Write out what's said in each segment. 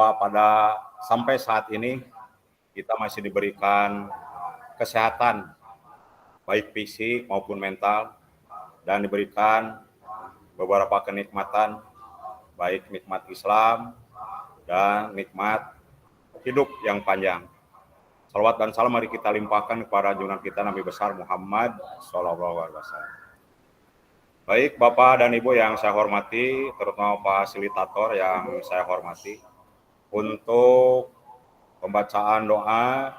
pada sampai saat ini kita masih diberikan kesehatan baik fisik maupun mental dan diberikan beberapa kenikmatan baik nikmat Islam dan nikmat hidup yang panjang. Salawat dan salam mari kita limpahkan kepada junjungan kita Nabi besar Muhammad SAW. Baik Bapak dan Ibu yang saya hormati, terutama fasilitator yang saya hormati, untuk pembacaan doa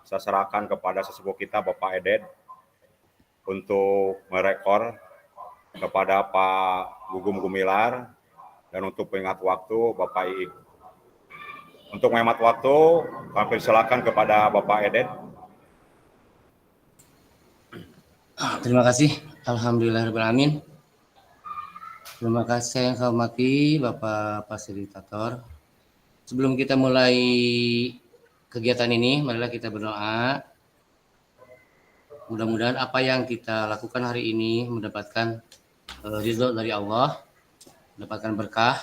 saya serahkan kepada sesepuh kita Bapak Eded untuk merekor kepada Pak Gugum Gumilar dan untuk pengingat waktu Bapak Iik. Untuk menghemat waktu, kami silakan kepada Bapak Eded. Terima kasih. Alhamdulillahirrahmanirrahim. Terima kasih yang saya hormati Bapak Fasilitator. Sebelum kita mulai kegiatan ini, marilah kita berdoa. Mudah-mudahan apa yang kita lakukan hari ini mendapatkan ridho dari Allah, mendapatkan berkah.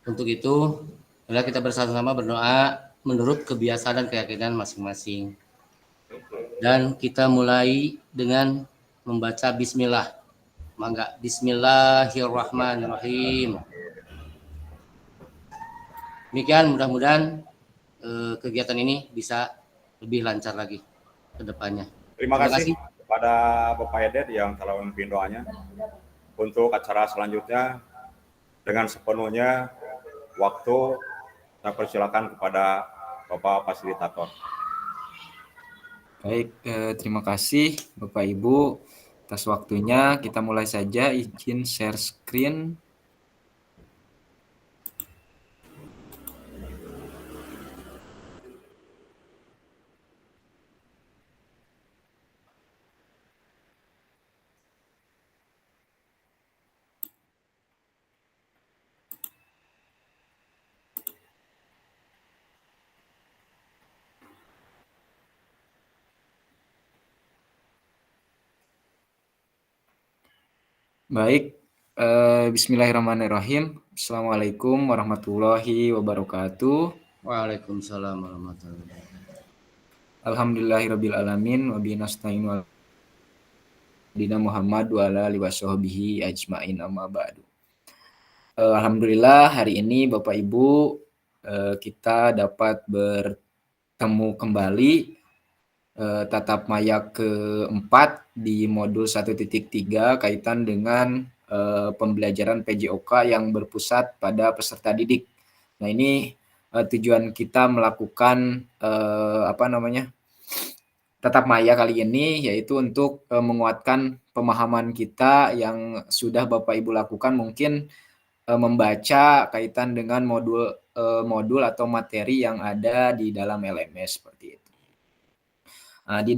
Untuk itu, marilah kita bersama-sama berdoa menurut kebiasaan dan keyakinan masing-masing. Dan kita mulai dengan membaca bismillah. Mangga, bismillahirrahmanirrahim. Demikian mudah-mudahan kegiatan ini bisa lebih lancar lagi ke depannya. Terima kasih kepada Bapak Eded yang telah memimpin doanya. Untuk acara selanjutnya dengan sepenuhnya waktu saya persilakan kepada Bapak Fasilitator. Baik, terima kasih Bapak Ibu atas waktunya. Kita mulai saja, izin share screen. Baik, bismillahirrahmanirrahim. Assalamualaikum warahmatullahi wabarakatuh. Waalaikumsalam warahmatullahi wabarakatuh. Alhamdulillahirabbil alamin wa bihi nasta'in wa dina Muhammad wa ala alihi washabbihi ajmain amma ba'du. Alhamdulillah hari ini Bapak Ibu kita dapat bertemu kembali tatap maya keempat di modul 1.3 kaitan dengan pembelajaran PJOK yang berpusat pada peserta didik. Nah ini tujuan kita melakukan tatap maya kali ini yaitu untuk menguatkan pemahaman kita yang sudah Bapak Ibu lakukan, mungkin membaca kaitan dengan modul atau materi yang ada di dalam LMS seperti itu. Nah, di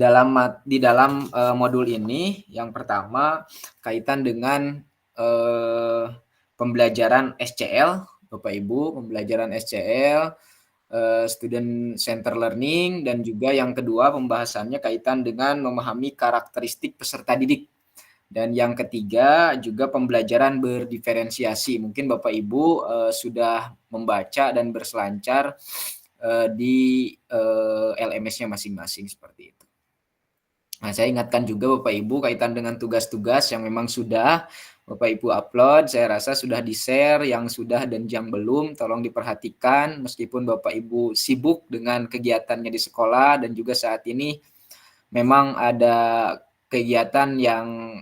dalam modul ini yang pertama kaitan dengan pembelajaran SCL, Bapak Ibu, pembelajaran SCL, Student Center Learning, dan juga yang kedua pembahasannya kaitan dengan memahami karakteristik peserta didik. Dan yang ketiga juga pembelajaran berdiferensiasi. Mungkin Bapak Ibu sudah membaca dan berselancar di LMS-nya masing-masing seperti itu. Nah, saya ingatkan juga Bapak Ibu kaitan dengan tugas-tugas yang memang sudah Bapak Ibu upload, saya rasa sudah di-share, yang sudah dan yang belum tolong diperhatikan meskipun Bapak Ibu sibuk dengan kegiatannya di sekolah dan juga saat ini memang ada kegiatan yang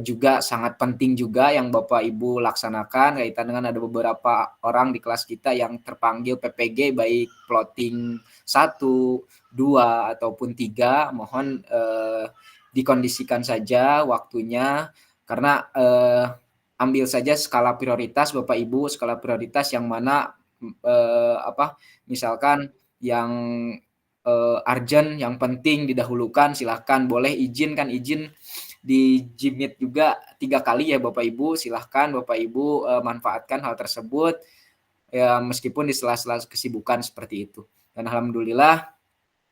juga sangat penting juga yang Bapak Ibu laksanakan kaitan dengan ada beberapa orang di kelas kita yang terpanggil PPG baik plotting 1, 2 ataupun 3. Mohon dikondisikan saja waktunya karena ambil saja skala prioritas Bapak Ibu, skala prioritas yang mana misalkan yang urgent, yang penting didahulukan, silahkan. Boleh izin di Gmeet juga 3 kali ya Bapak Ibu, silahkan Bapak Ibu manfaatkan hal tersebut ya, meskipun di sela-sela kesibukan seperti itu. Dan alhamdulillah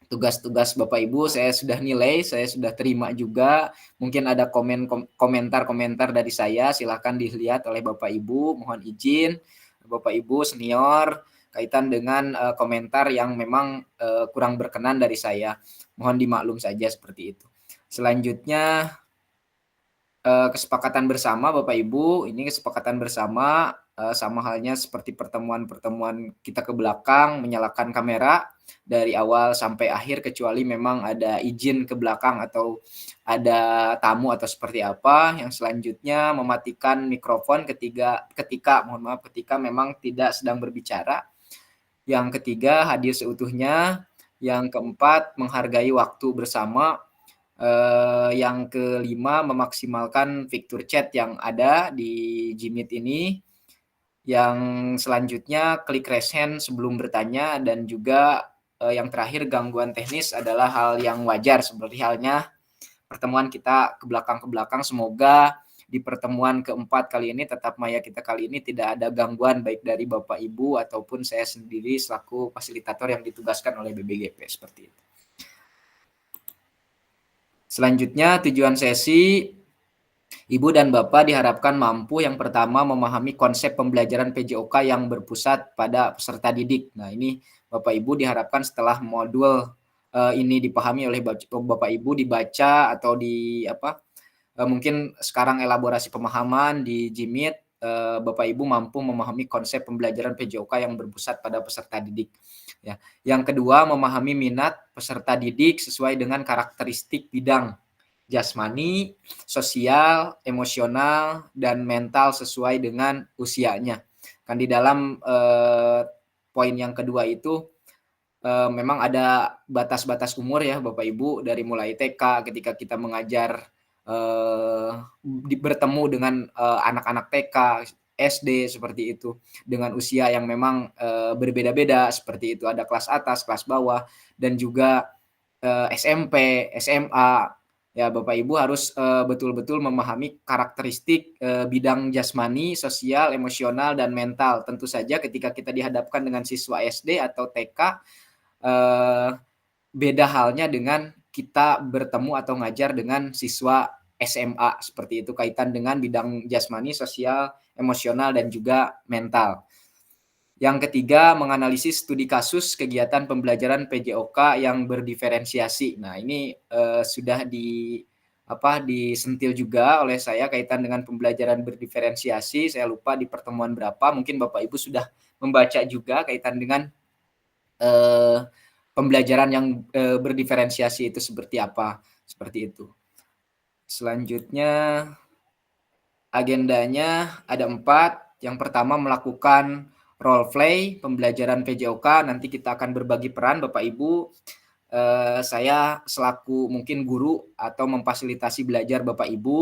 tugas-tugas Bapak Ibu saya sudah nilai, saya sudah terima juga. Mungkin ada komentar-komentar dari saya, silahkan dilihat oleh Bapak Ibu, mohon izin Bapak Ibu senior kaitan dengan komentar yang memang kurang berkenan dari saya. Mohon dimaklum saja seperti itu. Selanjutnya kesepakatan bersama Bapak Ibu, ini kesepakatan bersama sama halnya seperti pertemuan-pertemuan kita ke belakang, menyalakan kamera dari awal sampai akhir kecuali memang ada izin ke belakang atau ada tamu atau seperti apa. Yang selanjutnya mematikan mikrofon ketika memang tidak sedang berbicara. Yang ketiga hadir seutuhnya. Yang keempat menghargai waktu bersama. Yang kelima memaksimalkan fitur chat yang ada di Gmeet ini. Yang selanjutnya klik raise hand sebelum bertanya, dan juga yang terakhir gangguan teknis adalah hal yang wajar seperti halnya pertemuan kita ke belakang. Semoga di pertemuan keempat kali ini tetap maya kita kali ini tidak ada gangguan baik dari Bapak Ibu ataupun saya sendiri selaku fasilitator yang ditugaskan oleh BBGP seperti itu. Selanjutnya tujuan sesi, Ibu dan Bapak diharapkan mampu yang pertama memahami konsep pembelajaran PJOK yang berpusat pada peserta didik. Nah, ini Bapak Ibu diharapkan setelah modul ini dipahami oleh Bapak Ibu, dibaca atau mungkin sekarang elaborasi pemahaman di Gmeet, Bapak Ibu mampu memahami konsep pembelajaran PJOK yang berpusat pada peserta didik. Ya. Yang kedua, memahami minat peserta didik sesuai dengan karakteristik bidang jasmani, sosial, emosional, dan mental sesuai dengan usianya. Kan di dalam poin yang kedua itu memang ada batas-batas umur ya Bapak Ibu, dari mulai TK ketika kita mengajar bertemu dengan anak-anak TK, SD seperti itu, dengan usia yang memang berbeda-beda seperti itu, ada kelas atas, kelas bawah, dan juga SMP, SMA. Ya, Bapak Ibu harus betul-betul memahami karakteristik bidang jasmani, sosial, emosional, dan mental. Tentu saja ketika kita dihadapkan dengan siswa SD atau TK, beda halnya dengan kita bertemu atau ngajar dengan siswa SMA. Seperti itu, kaitan dengan bidang jasmani, sosial, emosional, dan juga mental. Yang ketiga, menganalisis studi kasus kegiatan pembelajaran PJOK yang berdiferensiasi. Nah, ini sudah disentil juga oleh saya kaitan dengan pembelajaran berdiferensiasi. Saya lupa di pertemuan berapa, mungkin Bapak Ibu sudah membaca juga kaitan dengan pembelajaran yang berdiferensiasi itu seperti apa, seperti itu. Selanjutnya, agendanya ada 4. Yang pertama, melakukan role play pembelajaran PJOK. Nanti kita akan berbagi peran Bapak Ibu. Saya selaku mungkin guru atau memfasilitasi belajar Bapak Ibu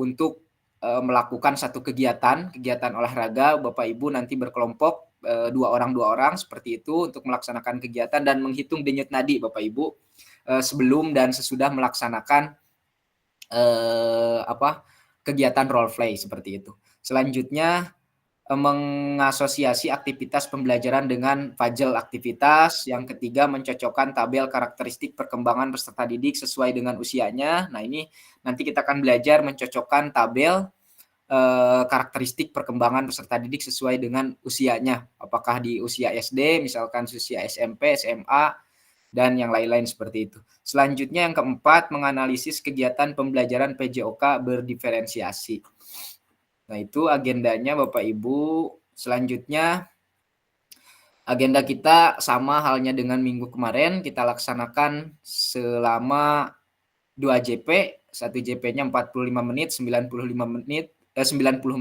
untuk melakukan satu kegiatan olahraga. Bapak Ibu nanti berkelompok 2 orang seperti itu untuk melaksanakan kegiatan dan menghitung denyut nadi Bapak Ibu sebelum dan sesudah melaksanakan kegiatan role play seperti itu. Selanjutnya, mengasosiasi aktivitas pembelajaran dengan puzzle aktivitas. Yang ketiga, mencocokkan tabel karakteristik perkembangan peserta didik sesuai dengan usianya. Nah, ini nanti kita akan belajar mencocokkan tabel karakteristik perkembangan peserta didik sesuai dengan usianya. Apakah di usia SD, misalkan usia SMP, SMA, dan yang lain-lain seperti itu. Selanjutnya yang keempat, menganalisis kegiatan pembelajaran PJOK berdiferensiasi. Nah, itu agendanya Bapak Ibu. Selanjutnya, agenda kita sama halnya dengan minggu kemarin, kita laksanakan selama 2 JP, 1 JP-nya 45 menit, 90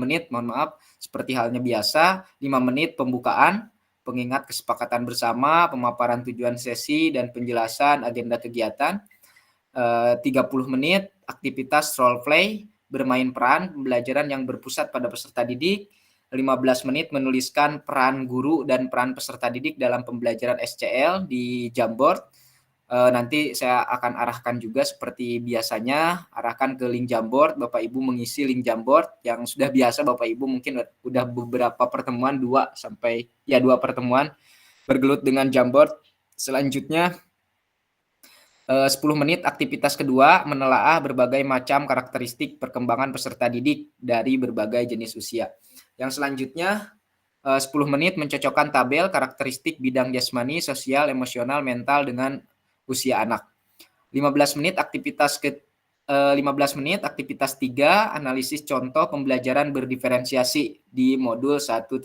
menit, mohon maaf, seperti halnya biasa, 5 menit pembukaan, pengingat kesepakatan bersama, pemaparan tujuan sesi, dan penjelasan agenda kegiatan. 30 menit aktivitas role play, bermain peran pembelajaran yang berpusat pada peserta didik. 15 menit menuliskan peran guru dan peran peserta didik dalam pembelajaran SCL di Jamboard. Nanti saya akan arahkan juga seperti biasanya, arahkan ke link Jamboard. Bapak Ibu mengisi link Jamboard yang sudah biasa Bapak Ibu mungkin udah beberapa pertemuan, 2 pertemuan bergelut dengan Jamboard. Selanjutnya 10 menit aktivitas kedua, menelaah berbagai macam karakteristik perkembangan peserta didik dari berbagai jenis usia. Yang selanjutnya 10 menit mencocokkan tabel karakteristik bidang jasmani, sosial, emosional, mental dengan usia anak. 15 menit aktivitas 3, analisis contoh pembelajaran berdiferensiasi di modul 1.3.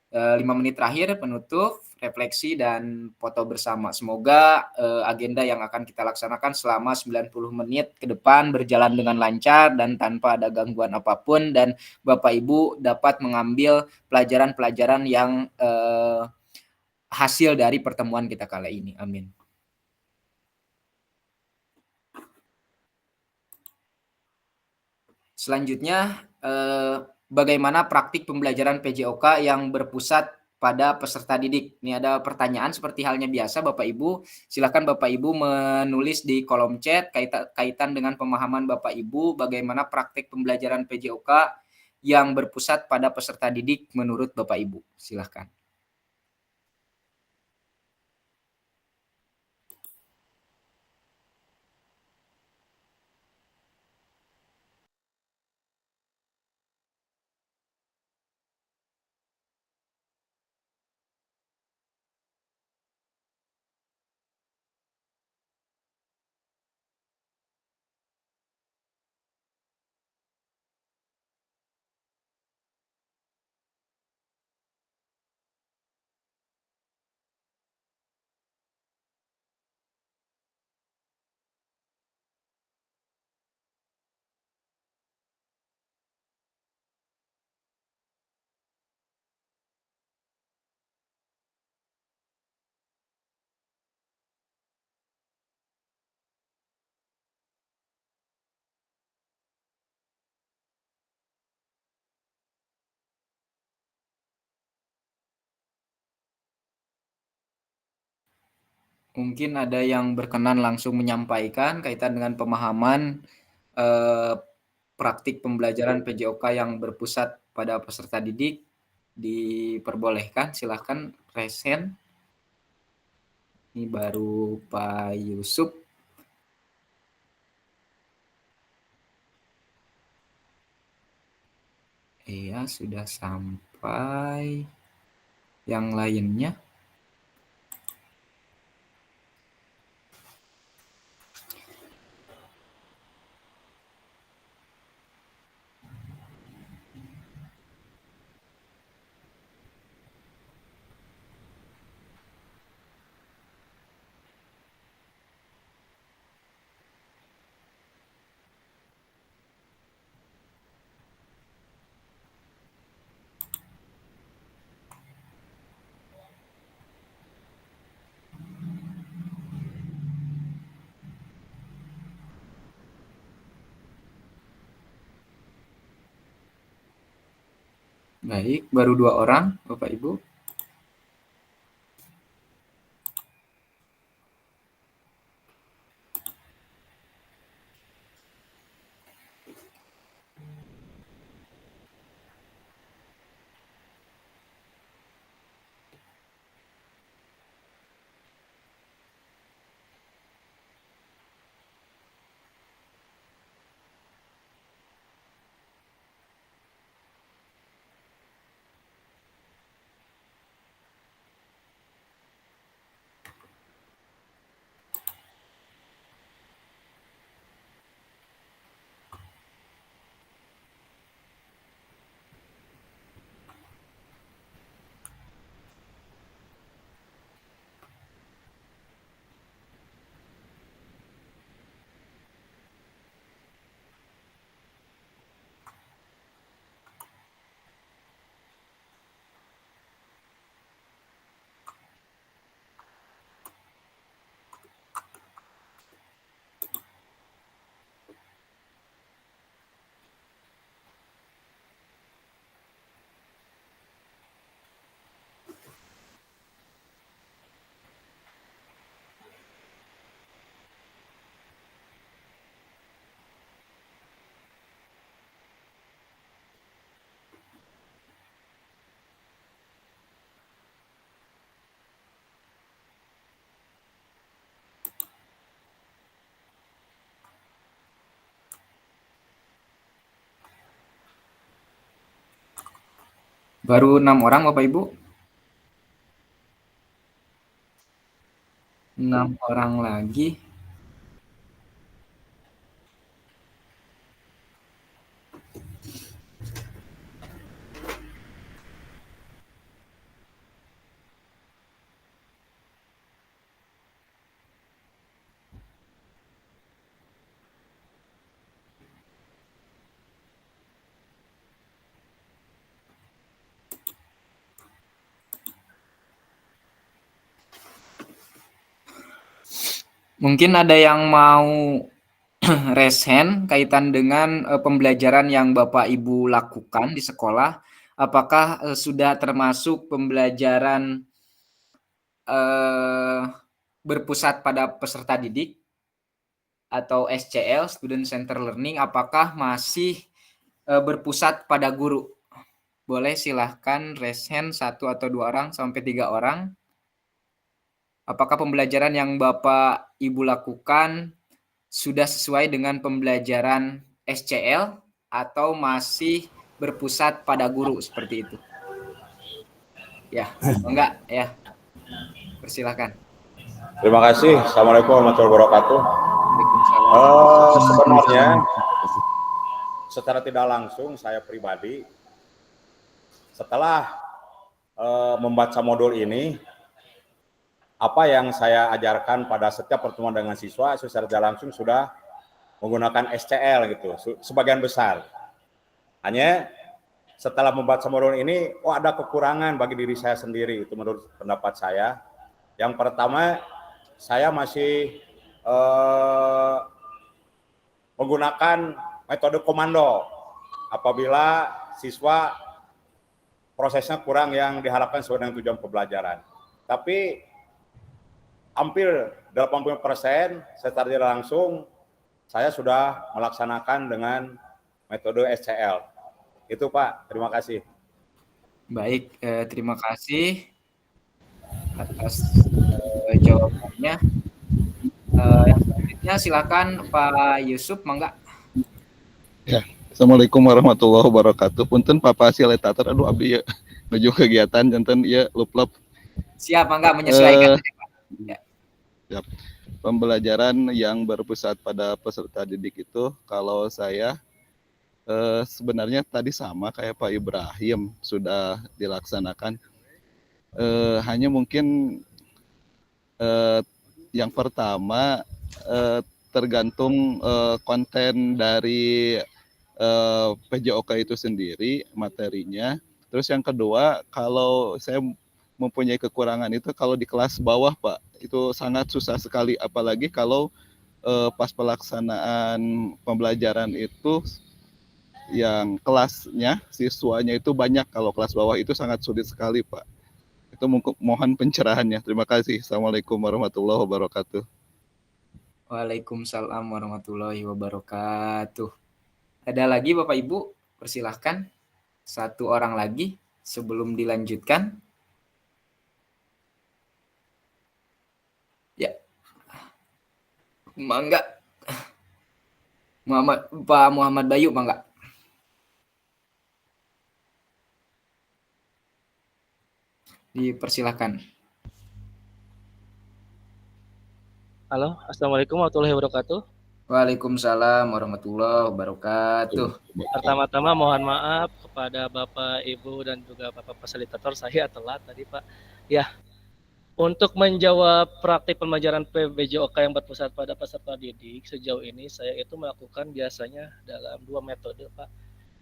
5 menit terakhir penutup, refleksi, dan foto bersama. Semoga agenda yang akan kita laksanakan selama 90 menit ke depan berjalan dengan lancar dan tanpa ada gangguan apapun, dan Bapak Ibu dapat mengambil pelajaran-pelajaran yang hasil dari pertemuan kita kali ini. Amin. Selanjutnya, bagaimana praktik pembelajaran PJOK yang berpusat pada peserta didik? Ini ada pertanyaan seperti halnya biasa, Bapak Ibu. Silakan Bapak Ibu menulis di kolom chat kaitan dengan pemahaman Bapak Ibu bagaimana praktik pembelajaran PJOK yang berpusat pada peserta didik menurut Bapak Ibu. Silakan. Mungkin ada yang berkenan langsung menyampaikan kaitan dengan pemahaman praktik pembelajaran PJOK yang berpusat pada peserta didik. Diperbolehkan, silahkan resen. Ini baru Pak Yusuf. Iya, sudah sampai. Yang lainnya. Baik, baru 2 orang, Bapak Ibu. Baru 6 orang Bapak Ibu. 6 orang lagi. Mungkin ada yang mau raise hand kaitan dengan pembelajaran yang Bapak Ibu lakukan di sekolah. Apakah sudah termasuk pembelajaran berpusat pada peserta didik atau SCL, Student Center Learning? Apakah masih berpusat pada guru? Boleh silahkan raise hand 1 atau 2 orang sampai 3 orang. Apakah pembelajaran yang Bapak Ibu lakukan sudah sesuai dengan pembelajaran SCL atau masih berpusat pada guru seperti itu? Ya, enggak ya. Persilakan. Terima kasih. Assalamualaikum warahmatullahi wabarakatuh. Sebenarnya secara tidak langsung saya pribadi setelah membaca modul ini, apa yang saya ajarkan pada setiap pertemuan dengan siswa secara tidak langsung sudah menggunakan SCL gitu, sebagian besar. Hanya setelah membaca modul ini, ada kekurangan bagi diri saya sendiri, itu menurut pendapat saya. Yang pertama, saya masih menggunakan metode komando apabila siswa prosesnya kurang yang diharapkan sesuai dengan tujuan pembelajaran. Tapi hampir 80% secara tidak langsung saya sudah melaksanakan dengan metode SCL. Itu Pak, terima kasih. Baik, terima kasih atas jawabannya. Yang selanjutnya silakan Pak Yusuf, mangga. Ya, Assalamualaikum warahmatullahi wabarakatuh. Punten Pak Fasilitator, aduh abdi ya menuju kegiatan janten ya lup-lup. Siap, mangga menyesuaikan. Ya. Pembelajaran yang berpusat pada peserta didik itu kalau saya sebenarnya tadi sama kayak Pak Ibrahim sudah dilaksanakan. Hanya mungkin yang pertama tergantung konten dari PJOK itu sendiri materinya. Terus yang kedua, kalau saya mempunyai kekurangan itu kalau di kelas bawah Pak, itu sangat susah sekali, apalagi kalau pas pelaksanaan pembelajaran itu yang kelasnya siswanya itu banyak, kalau kelas bawah itu sangat sulit sekali Pak. Itu mohon pencerahannya. Terima kasih. Assalamualaikum warahmatullahi wabarakatuh. Waalaikumsalam warahmatullahi wabarakatuh. Ada lagi Bapak Ibu? Persilahkan. 1 orang lagi sebelum dilanjutkan. Ya. Mangga. Pak Muhammad Bayu, mangga. Dipersilahkan. Halo, Assalamualaikum warahmatullahi wabarakatuh. Waalaikumsalam warahmatullahi wabarakatuh. Pertama-tama mohon maaf kepada Bapak, Ibu, dan juga Bapak Fasilitator, saya telat tadi Pak. Ya, untuk menjawab praktik pembelajaran PBJOK yang berpusat pada peserta didik, sejauh ini saya itu melakukan biasanya dalam 2 metode Pak.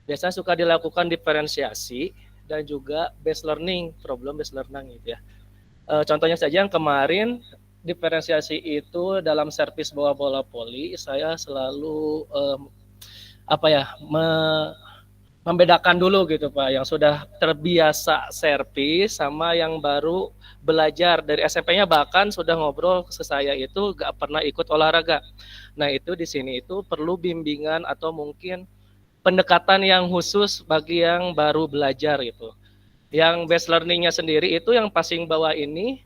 Biasanya suka dilakukan diferensiasi dan juga based learning, problem based learning gitu ya. Contohnya saja yang kemarin, diferensiasi itu dalam servis bawa bola voli, saya selalu membedakan dulu gitu Pak, yang sudah terbiasa servis sama yang baru belajar dari SMP-nya, bahkan sudah ngobrol ke saya itu gak pernah ikut olahraga. Nah itu di sini itu perlu bimbingan atau mungkin pendekatan yang khusus bagi yang baru belajar gitu. Yang base learning-nya sendiri itu yang passing bawah ini,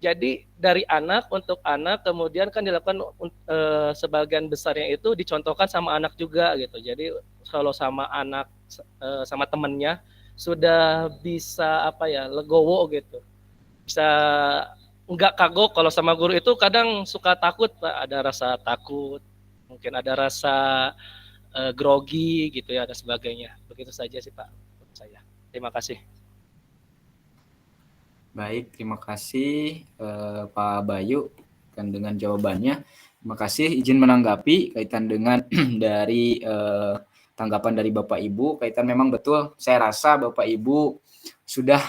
jadi dari anak untuk anak, kemudian kan dilakukan sebagian besarnya itu dicontohkan sama anak juga gitu. Jadi kalau sama anak sama temennya, sudah bisa apa ya, legowo gitu, bisa nggak kagok. Kalau sama guru itu kadang suka takut Pak, ada rasa takut, mungkin ada rasa grogi gitu ya, dan sebagainya. Begitu saja sih Pak menurut saya. Terima kasih. Baik, terima kasih Pak Bayu kan dengan jawabannya. Terima kasih, izin menanggapi kaitan dengan dari tanggapan dari Bapak Ibu. Kaitan memang betul, saya rasa Bapak Ibu sudah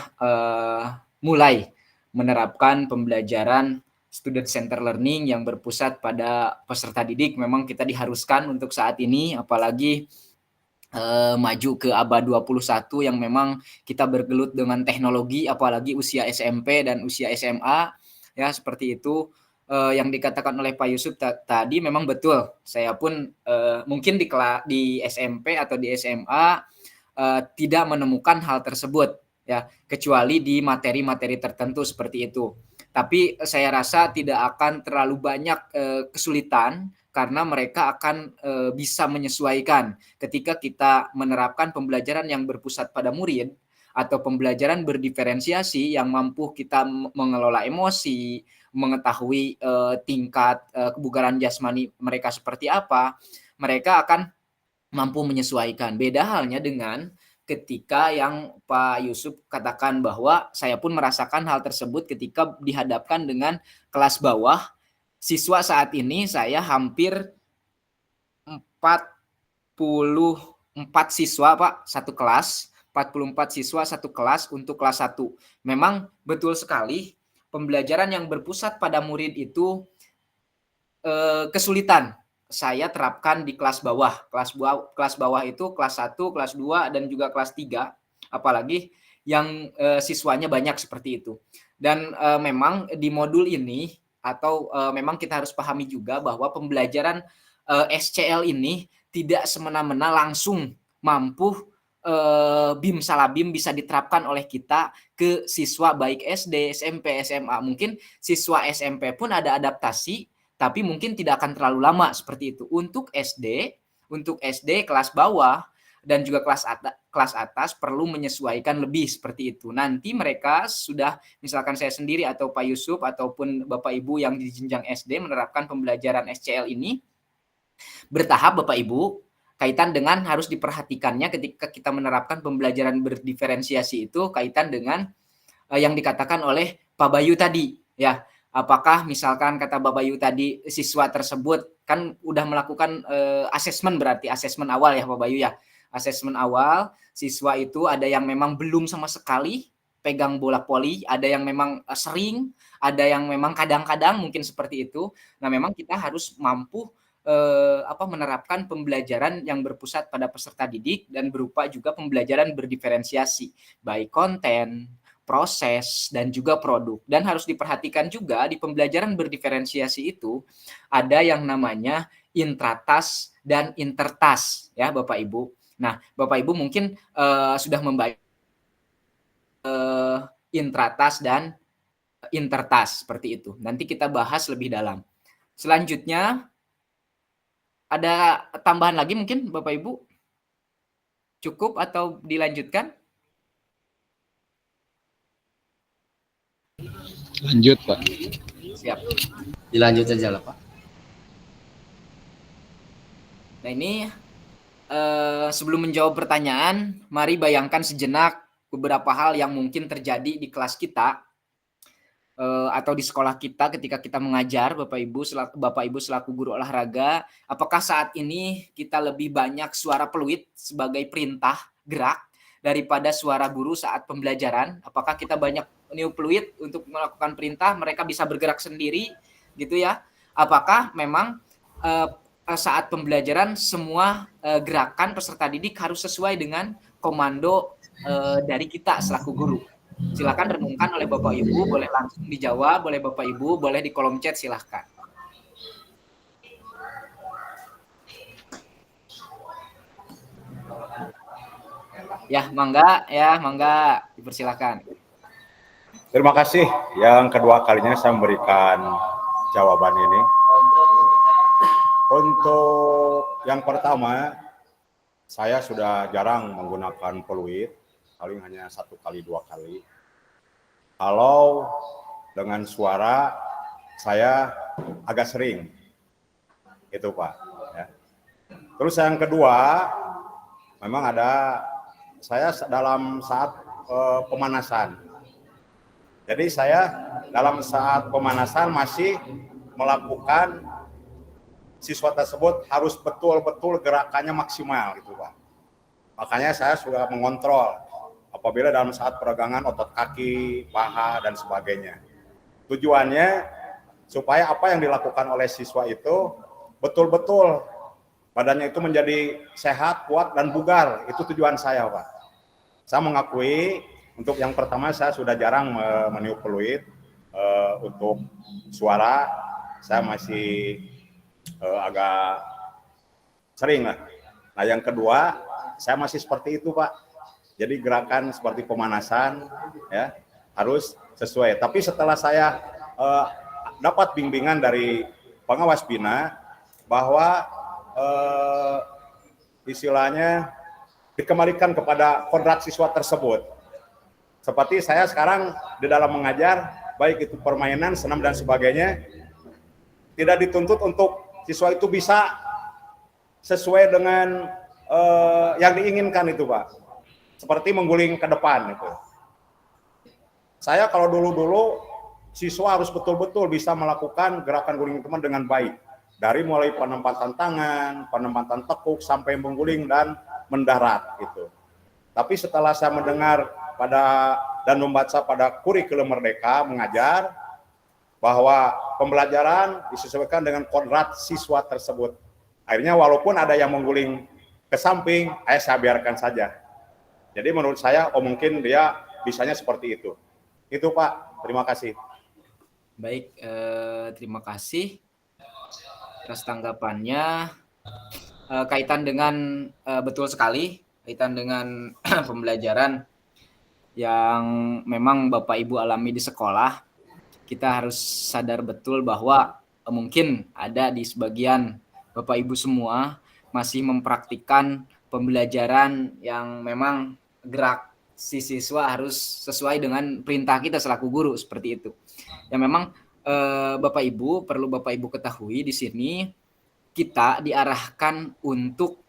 mulai menerapkan pembelajaran student center learning yang berpusat pada peserta didik. Memang kita diharuskan untuk saat ini, apalagi maju ke abad 21 yang memang kita bergelut dengan teknologi, apalagi usia SMP dan usia SMA, ya seperti itu. Yang dikatakan oleh Pak Yusuf tadi memang betul. Saya pun mungkin di SMP atau di SMA tidak menemukan hal tersebut, ya, kecuali di materi-materi tertentu seperti itu. Tapi saya rasa tidak akan terlalu banyak kesulitan karena mereka akan bisa menyesuaikan ketika kita menerapkan pembelajaran yang berpusat pada murid atau pembelajaran berdiferensiasi yang mampu kita mengelola emosi, mengetahui tingkat kebugaran jasmani mereka seperti apa, mereka akan mampu menyesuaikan. Beda halnya dengan ketika yang Pak Yusuf katakan bahwa saya pun merasakan hal tersebut ketika dihadapkan dengan kelas bawah. Siswa saat ini saya hampir 44 siswa Pak, satu kelas. 44 siswa satu kelas untuk kelas 1. Memang betul sekali pembelajaran yang berpusat pada murid itu kesulitan saya terapkan di kelas bawah. Kelas bawah itu kelas 1, kelas 2 dan juga kelas 3. Apalagi yang siswanya banyak seperti itu. Dan memang di modul ini atau memang kita harus pahami juga bahwa pembelajaran SCL ini tidak semena-mena langsung mampu BIM Salabim bisa diterapkan oleh kita ke siswa baik SD, SMP, SMA. Mungkin siswa SMP pun ada adaptasi, tapi mungkin tidak akan terlalu lama seperti itu. Untuk SD kelas bawah dan juga kelas atas perlu menyesuaikan lebih seperti itu. Nanti mereka sudah, misalkan saya sendiri atau Pak Yusuf ataupun Bapak Ibu yang di jenjang SD menerapkan pembelajaran SCL ini bertahap Bapak Ibu, kaitan dengan harus diperhatikannya ketika kita menerapkan pembelajaran berdiferensiasi itu kaitan dengan yang dikatakan oleh Pak Bayu tadi, ya. Apakah misalkan kata Pak Bayu tadi siswa tersebut kan udah melakukan asesmen, berarti asesmen awal ya Pak Bayu ya. Asesmen awal, siswa itu ada yang memang belum sama sekali pegang bola voli, ada yang memang sering, ada yang memang kadang-kadang mungkin seperti itu. Nah, memang kita harus mampu menerapkan pembelajaran yang berpusat pada peserta didik dan berupa juga pembelajaran berdiferensiasi, baik konten, proses, dan juga produk. Dan harus diperhatikan juga di pembelajaran berdiferensiasi itu ada yang namanya intratas dan intertas, ya Bapak Ibu. Nah, Bapak Ibu mungkin sudah membaca intratas dan intertas seperti itu. Nanti kita bahas lebih dalam. Selanjutnya ada tambahan lagi mungkin Bapak Ibu? Cukup atau dilanjutkan? Lanjut Pak. Siap. Dilanjut aja lah Pak. Nah ini sebelum menjawab pertanyaan, mari bayangkan sejenak beberapa hal yang mungkin terjadi di kelas kita atau di sekolah kita ketika kita mengajar, Bapak Ibu selaku guru olahraga. Apakah saat ini kita lebih banyak suara peluit sebagai perintah gerak daripada suara guru saat pembelajaran? Apakah kita banyak niup peluit untuk melakukan perintah, mereka bisa bergerak sendiri gitu ya? Apakah memang saat pembelajaran semua gerakan peserta didik harus sesuai dengan komando dari kita selaku guru? Silakan renungkan oleh Bapak Ibu, boleh langsung dijawab oleh Bapak Ibu, boleh di kolom chat silahkan. Ya, mangga, dipersilakan. Terima kasih yang kedua kalinya saya memberikan jawaban ini. Untuk yang pertama, saya sudah jarang menggunakan peluit paling hanya 1 kali 2 kali. Kalau dengan suara saya agak sering, itu Pak. Ya. Terus yang kedua, memang ada saya dalam saat pemanasan. Jadi saya dalam saat pemanasan masih melakukan siswa tersebut harus betul-betul gerakannya maksimal gitu Pak. Makanya saya sudah mengontrol apabila dalam saat peregangan otot kaki, paha, dan sebagainya. Tujuannya supaya apa yang dilakukan oleh siswa itu betul-betul badannya itu menjadi sehat, kuat, dan bugar. Itu tujuan saya Pak. Saya mengakui untuk yang pertama saya sudah jarang meniup peluit. Untuk suara saya masih agak sering lah. Nah yang kedua saya masih seperti itu Pak. Jadi gerakan seperti pemanasan ya harus sesuai. Tapi setelah saya dapat bimbingan dari pengawas bina bahwa istilahnya dikembalikan kepada kodrat siswa tersebut. Seperti saya sekarang di dalam mengajar, baik itu permainan, senam, dan sebagainya, tidak dituntut untuk siswa itu bisa sesuai dengan yang diinginkan itu Pak. Seperti mengguling ke depan itu. Saya kalau dulu-dulu siswa harus betul-betul bisa melakukan gerakan guling teman dengan baik. Dari mulai penempatan tangan, penempatan tekuk, sampai mengguling dan mendarat gitu. Tapi setelah saya mendengar dan membaca pada kurikulum Merdeka mengajar bahwa pembelajaran disesuaikan dengan kodrat siswa tersebut. Akhirnya walaupun ada yang mengguling ke samping, saya biarkan saja. Jadi menurut saya, mungkin dia bisanya seperti itu. Itu Pak, terima kasih. Baik, terima kasih atas tanggapannya. Kaitan dengan betul sekali, kaitan dengan pembelajaran yang memang Bapak Ibu alami di sekolah, kita harus sadar betul bahwa mungkin ada di sebagian Bapak Ibu semua masih mempraktikkan pembelajaran yang memang gerak si siswa harus sesuai dengan perintah kita selaku guru, seperti itu. Ya memang Bapak Ibu, perlu Bapak Ibu ketahui di sini kita diarahkan untuk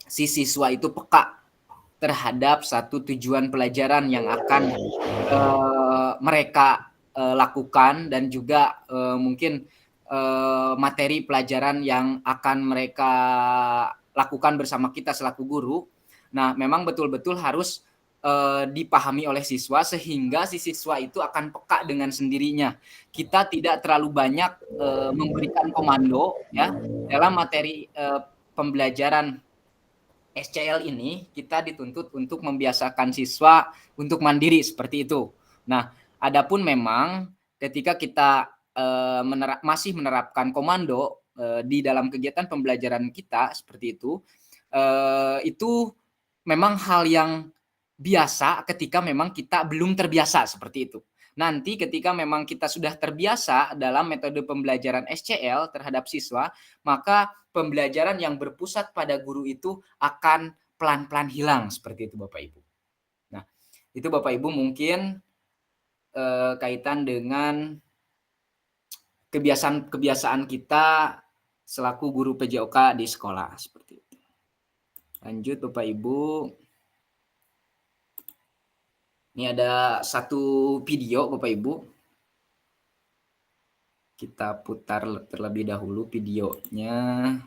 si siswa itu peka terhadap satu tujuan pelajaran yang akan mereka lakukan, dan juga mungkin materi pelajaran yang akan mereka lakukan bersama kita selaku guru. Nah, memang betul-betul harus dipahami oleh siswa sehingga si siswa itu akan peka dengan sendirinya. Kita tidak terlalu banyak memberikan komando ya dalam materi pembelajaran SCL ini. Kita dituntut untuk membiasakan siswa untuk mandiri seperti itu. Nah, adapun memang ketika kita masih menerapkan komando di dalam kegiatan pembelajaran kita seperti itu memang hal yang biasa ketika memang kita belum terbiasa seperti itu. Nanti ketika memang kita sudah terbiasa dalam metode pembelajaran SCL terhadap siswa, maka pembelajaran yang berpusat pada guru itu akan pelan-pelan hilang seperti itu Bapak Ibu. Nah, itu Bapak Ibu mungkin kaitan dengan kebiasaan kita selaku guru PJOK di sekolah seperti itu. Lanjut Bapak Ibu. Ini ada satu video Bapak Ibu. Kita putar terlebih dahulu videonya.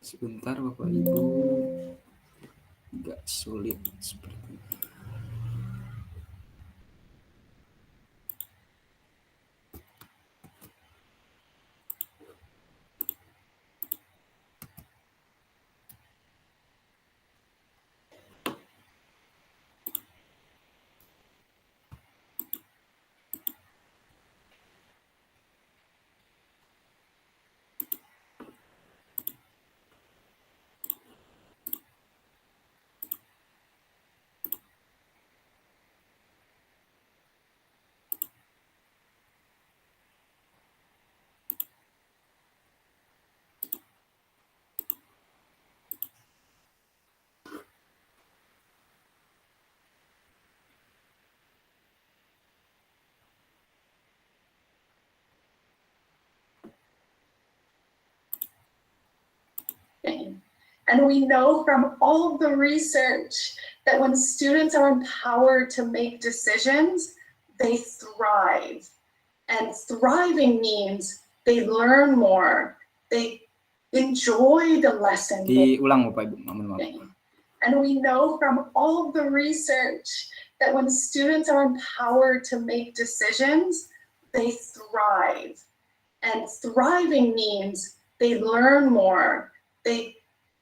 Sebentar Bapak Ibu, agak sulit seperti itu. And we know from all of the research that when students are empowered to make decisions, they thrive. And thriving means they learn more, they enjoy the lesson. Diulang Bapak Ibu, mohon maaf. And we know from all of the research that when students are empowered to make decisions, they thrive. And thriving means they learn more, they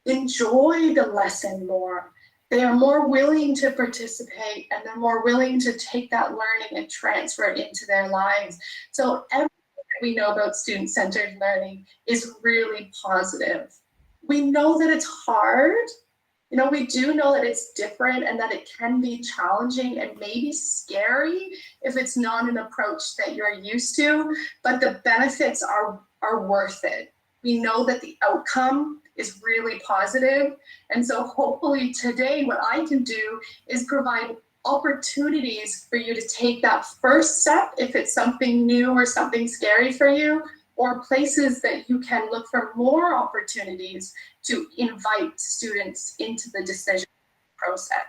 enjoy the lesson more. They are more willing to participate, and they're more willing to take that learning and transfer it into their lives. So everything that we know about student-centered learning is really positive. We know that it's hard. You know, we do know that it's different and that it can be challenging and maybe scary if it's not an approach that you're used to, but the benefits are worth it. We know that the outcome is really positive. And so hopefully today what I can do is provide opportunities for you to take that first step if it's something new or something scary for you, or places that you can look for more opportunities to invite students into the decision process.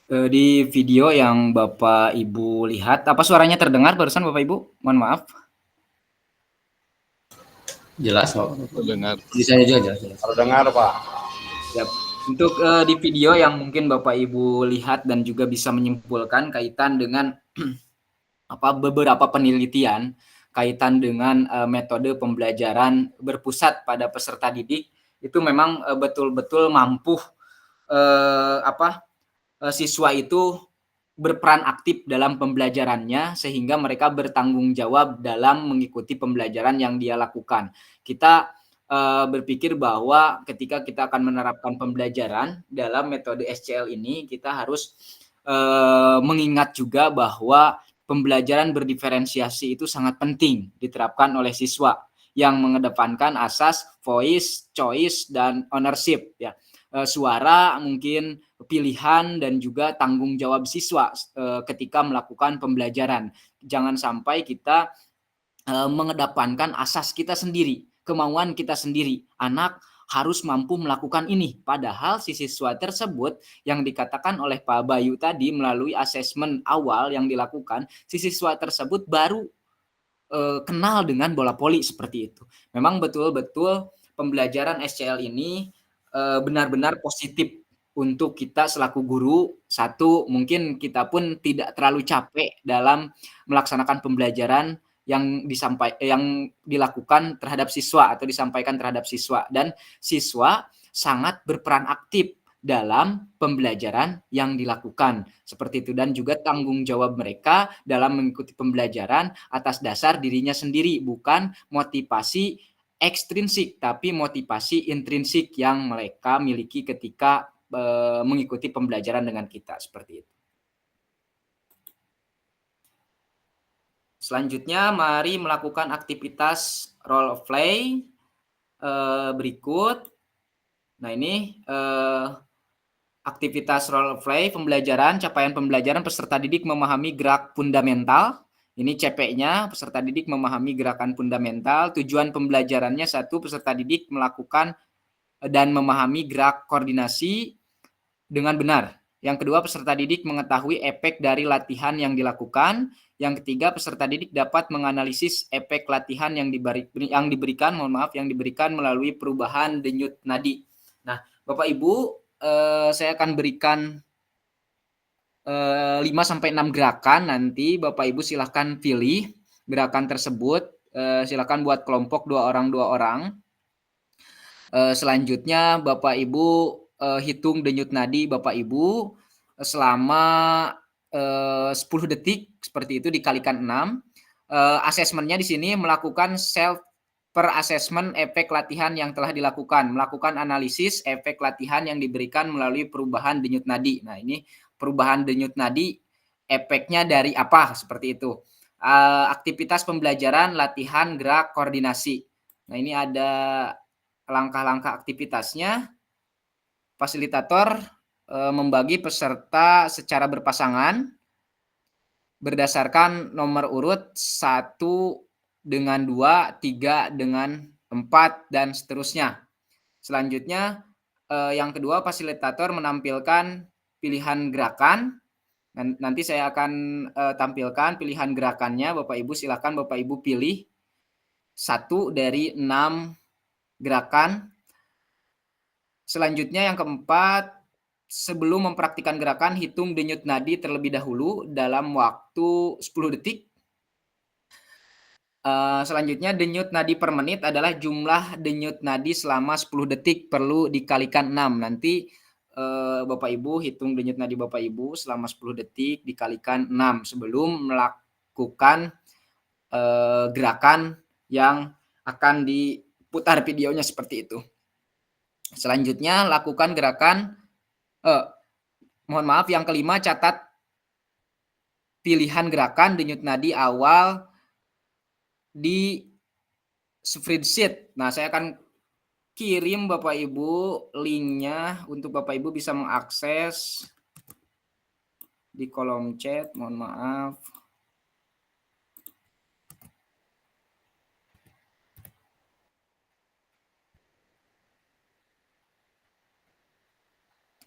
Di video yang Bapak Ibu lihat, apa suaranya terdengar barusan Bapak Ibu? Mohon maaf. Jelas kok. Terdengar. Tulisannya juga jelas. Terdengar Pak. Siap. Untuk di video yang mungkin Bapak Ibu lihat dan juga bisa menyimpulkan kaitan dengan beberapa penelitian kaitan dengan metode pembelajaran berpusat pada peserta didik, itu memang betul-betul mampu siswa itu berperan aktif dalam pembelajarannya sehingga mereka bertanggung jawab dalam mengikuti pembelajaran yang dia lakukan. Kita berpikir bahwa ketika kita akan menerapkan pembelajaran dalam metode SCL ini, kita harus mengingat juga bahwa pembelajaran berdiferensiasi itu sangat penting diterapkan oleh siswa yang mengedepankan asas voice, choice, dan ownership, ya. Suara, mungkin pilihan, dan juga tanggung jawab siswa ketika melakukan pembelajaran. Jangan sampai kita mengedepankan asas kita sendiri, kemauan kita sendiri. Anak harus mampu melakukan ini, padahal si siswa tersebut yang dikatakan oleh Pak Bayu tadi melalui asesmen awal yang dilakukan, si siswa tersebut baru kenal dengan bola voli seperti itu. Memang betul-betul pembelajaran SCL ini benar-benar positif untuk kita selaku guru. Satu, mungkin kita pun tidak terlalu capek dalam melaksanakan pembelajaran yang dilakukan terhadap siswa atau disampaikan terhadap siswa, dan siswa sangat berperan aktif dalam pembelajaran yang dilakukan seperti itu, dan juga tanggung jawab mereka dalam mengikuti pembelajaran atas dasar dirinya sendiri, bukan motivasi ekstrinsik tapi motivasi intrinsik yang mereka miliki ketika mengikuti pembelajaran dengan kita, seperti itu. Selanjutnya, mari melakukan aktivitas role of play berikut. Nah, ini aktivitas role of play pembelajaran, capaian pembelajaran peserta didik memahami gerak fundamental Ini CP-nya, peserta didik memahami gerakan fundamental. Tujuan pembelajarannya, 1, peserta didik melakukan dan memahami gerak koordinasi dengan benar. Yang kedua, peserta didik mengetahui efek dari latihan yang dilakukan. Yang ketiga, peserta didik dapat menganalisis efek latihan yang diberikan melalui perubahan denyut nadi. Nah, Bapak Ibu, saya akan berikan 5-6 gerakan. Nanti Bapak Ibu silahkan pilih gerakan tersebut. Silahkan buat kelompok 2 orang. Selanjutnya Bapak Ibu hitung denyut nadi Bapak Ibu selama 10 detik, seperti itu dikalikan 6. Asesmennya di sini melakukan self per assessment efek latihan yang telah dilakukan, melakukan analisis efek latihan yang diberikan melalui perubahan denyut nadi. Nah, ini perubahan denyut nadi efeknya dari apa, seperti itu. Aktivitas pembelajaran, latihan, gerak, koordinasi. Nah, ini ada langkah-langkah aktivitasnya. Fasilitator membagi peserta secara berpasangan berdasarkan nomor urut 1 dengan 2, 3 dengan 4, dan seterusnya. Selanjutnya, yang kedua, fasilitator menampilkan pilihan gerakan. Nanti saya akan tampilkan pilihan gerakannya. Bapak Ibu silakan Bapak Ibu pilih 1 dari 6 gerakan. Selanjutnya yang keempat, sebelum mempraktikkan gerakan, hitung denyut nadi terlebih dahulu dalam waktu 10 detik. Selanjutnya, denyut nadi per menit adalah jumlah denyut nadi selama 10 detik, perlu dikalikan 6. Nanti Bapak Ibu hitung denyut nadi Bapak Ibu selama 10 detik dikalikan 6 sebelum melakukan gerakan yang akan diputar videonya, seperti itu. Selanjutnya, lakukan gerakan yang kelima, catat pilihan gerakan denyut nadi awal di spreadsheet. Nah, saya akan kirim Bapak Ibu linknya untuk Bapak Ibu bisa mengakses di kolom chat. Mohon maaf.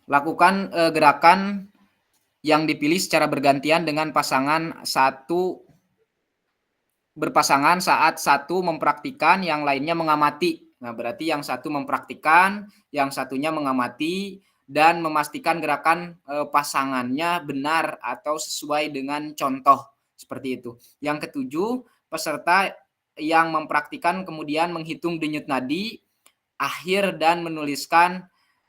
Lakukan gerakan yang dipilih secara bergantian dengan pasangan berpasangan saat satu mempraktikkan, yang lainnya mengamati. Nah, berarti yang satu mempraktikkan, yang satunya mengamati, dan memastikan gerakan pasangannya benar atau sesuai dengan contoh, seperti itu. Yang ketujuh, peserta yang mempraktikkan kemudian menghitung denyut nadi akhir dan menuliskan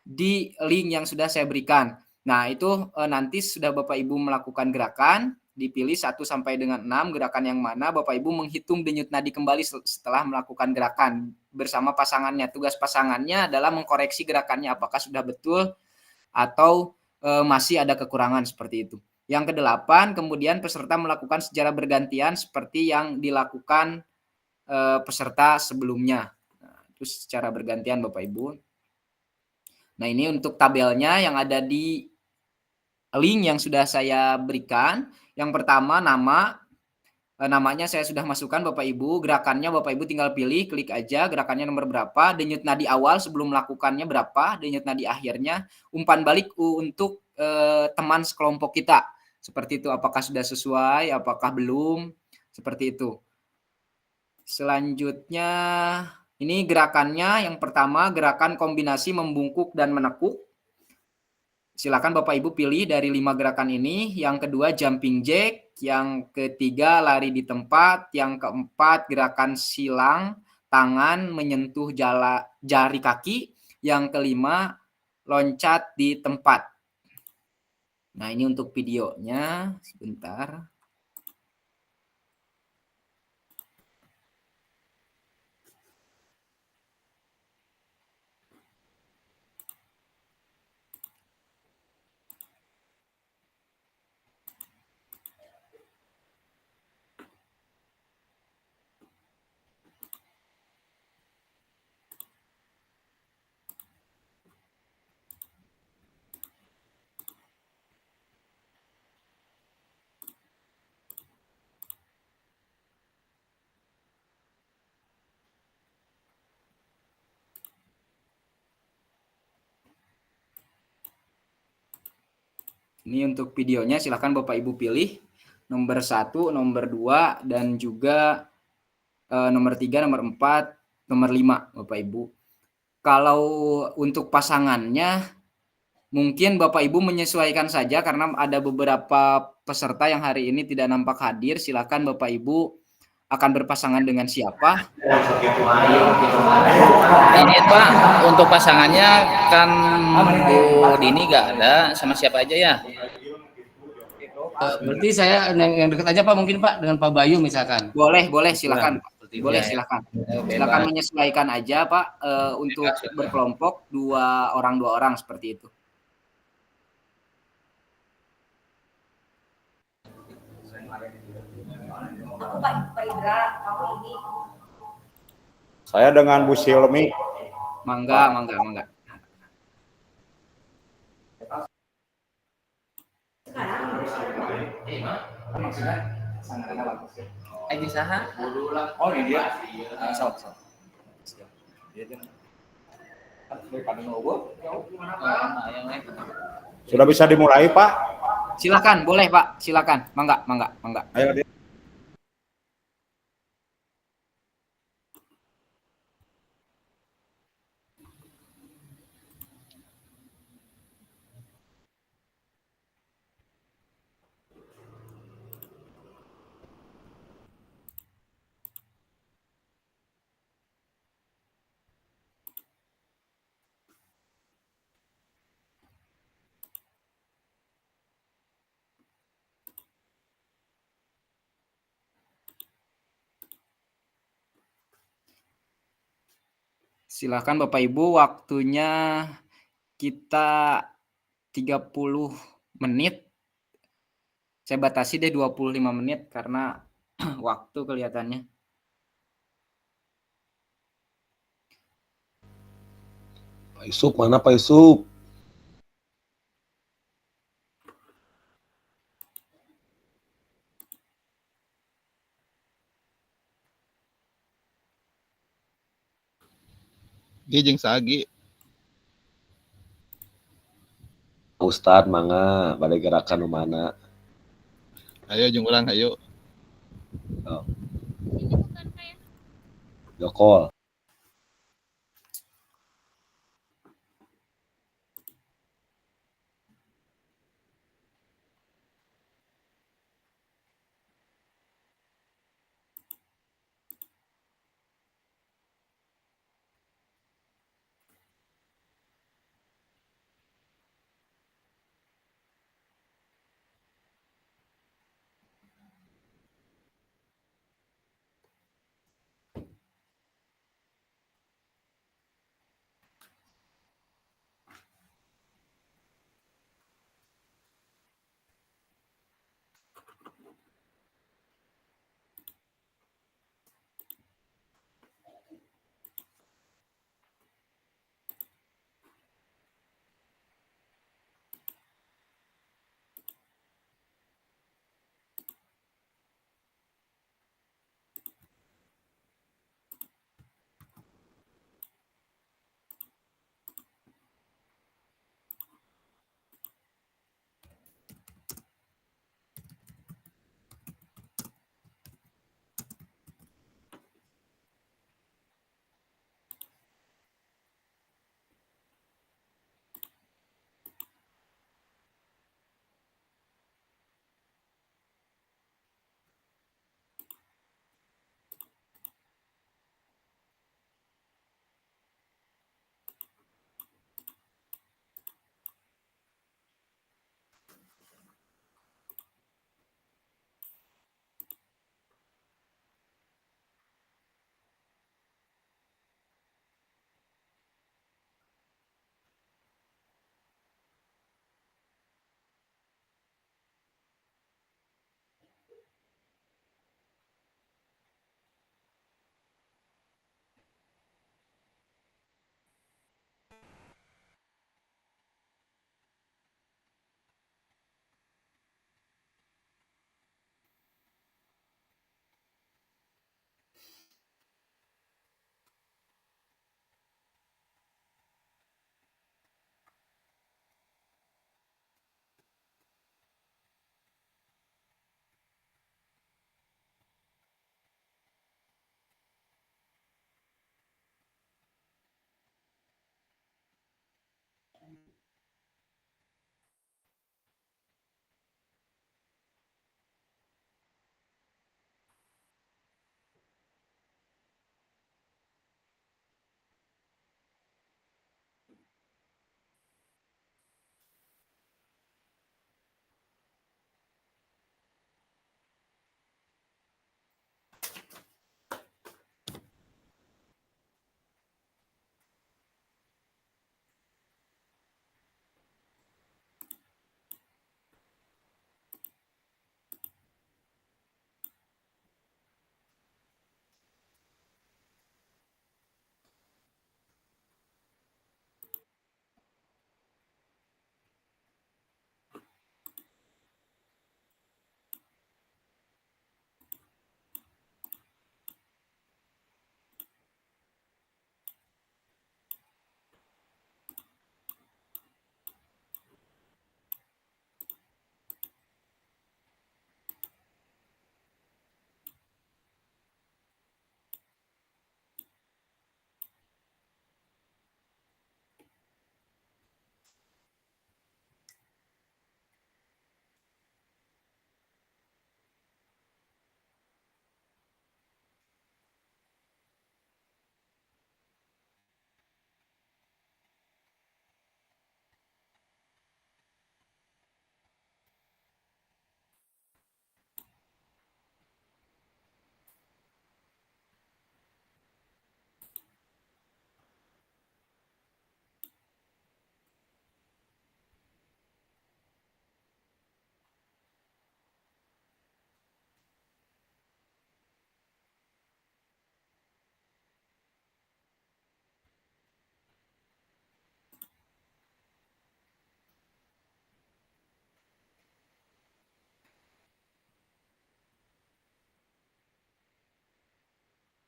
di link yang sudah saya berikan. Nah, itu nanti sudah Bapak Ibu melakukan gerakan, dipilih 1 sampai dengan 6 gerakan yang mana Bapak Ibu menghitung denyut nadi kembali setelah melakukan gerakan bersama pasangannya. Tugas pasangannya adalah mengkoreksi gerakannya apakah sudah betul atau masih ada kekurangan, seperti itu. Yang ke-8, kemudian peserta melakukan secara bergantian seperti yang dilakukan peserta sebelumnya. Nah, itu secara bergantian Bapak Ibu. Nah, ini untuk tabelnya yang ada di link yang sudah saya berikan. Yang pertama, namanya saya sudah masukkan Bapak Ibu. Gerakannya Bapak Ibu tinggal pilih, klik aja gerakannya nomor berapa, denyut nadi awal sebelum melakukannya berapa, denyut nadi akhirnya, umpan balik untuk teman sekelompok kita. Seperti itu, apakah sudah sesuai, apakah belum, seperti itu. Selanjutnya, ini gerakannya yang pertama, gerakan kombinasi membungkuk dan menekuk. Silakan Bapak Ibu pilih dari 5 gerakan ini. Yang kedua, jumping jack. Yang ketiga, lari di tempat. Yang keempat, gerakan silang tangan menyentuh jari kaki. Yang kelima, loncat di tempat. Nah, ini untuk videonya. Sebentar. Ini untuk videonya silahkan Bapak Ibu pilih nomor 1, nomor 2, dan juga nomor 3, nomor 4, nomor 5 Bapak Ibu. Kalau untuk pasangannya mungkin Bapak Ibu menyesuaikan saja karena ada beberapa peserta yang hari ini tidak nampak hadir. Silakan Bapak Ibu akan berpasangan dengan siapa. Ini Pak, untuk pasangannya kan Bu Dini nggak ada, sama siapa aja ya? Berarti saya yang dekat aja Pak, mungkin Pak, dengan Pak Bayu misalkan. Boleh silakan. Seperti itu. Boleh Ya, ya. silakan. Bebas. Silakan menyesuaikan aja Pak untuk berkelompok 2 orang seperti itu. Saya dengan Bu Silmi. Mangga. Aji saha? Oh, ini dia. Sudah bisa dimulai, Pak? Silakan, boleh Pak. Silakan. Mangga. Ayo, Din. Silakan Bapak Ibu, waktunya kita 30 menit. Saya batasi deh 25 menit karena waktu kelihatannya. Pak Yusuf, mana Pak Yusuf? Dia jeung Sagi. Ustad, mangga, pada gerakan mana? Ayo jeung urang ayo. Jokol.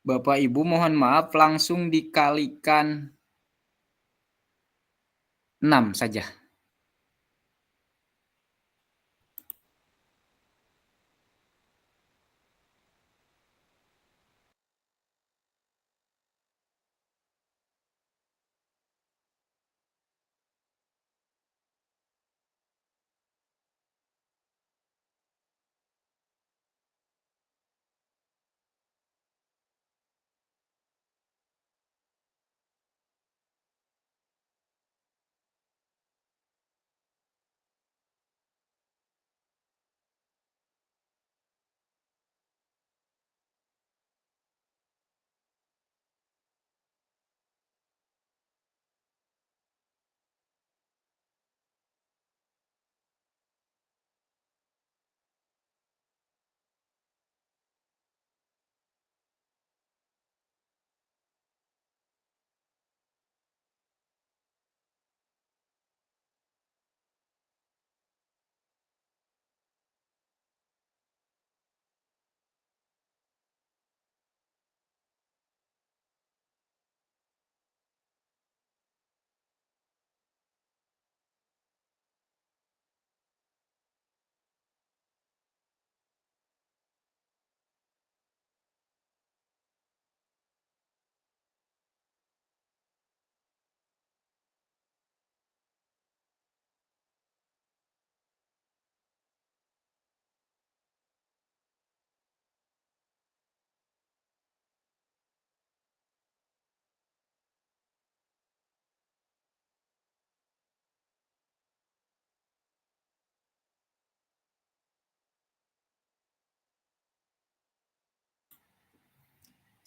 Bapak Ibu mohon maaf langsung dikalikan 6 saja.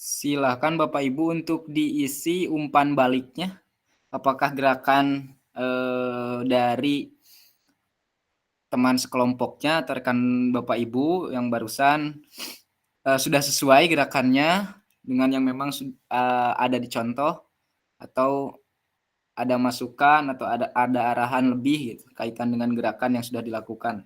Silakan Bapak Ibu untuk diisi umpan baliknya. Apakah gerakan dari teman sekelompoknya, atau rekan Bapak Ibu yang barusan sudah sesuai gerakannya dengan yang memang ada di contoh, atau ada masukan atau ada arahan lebih gitu, kaitan dengan gerakan yang sudah dilakukan.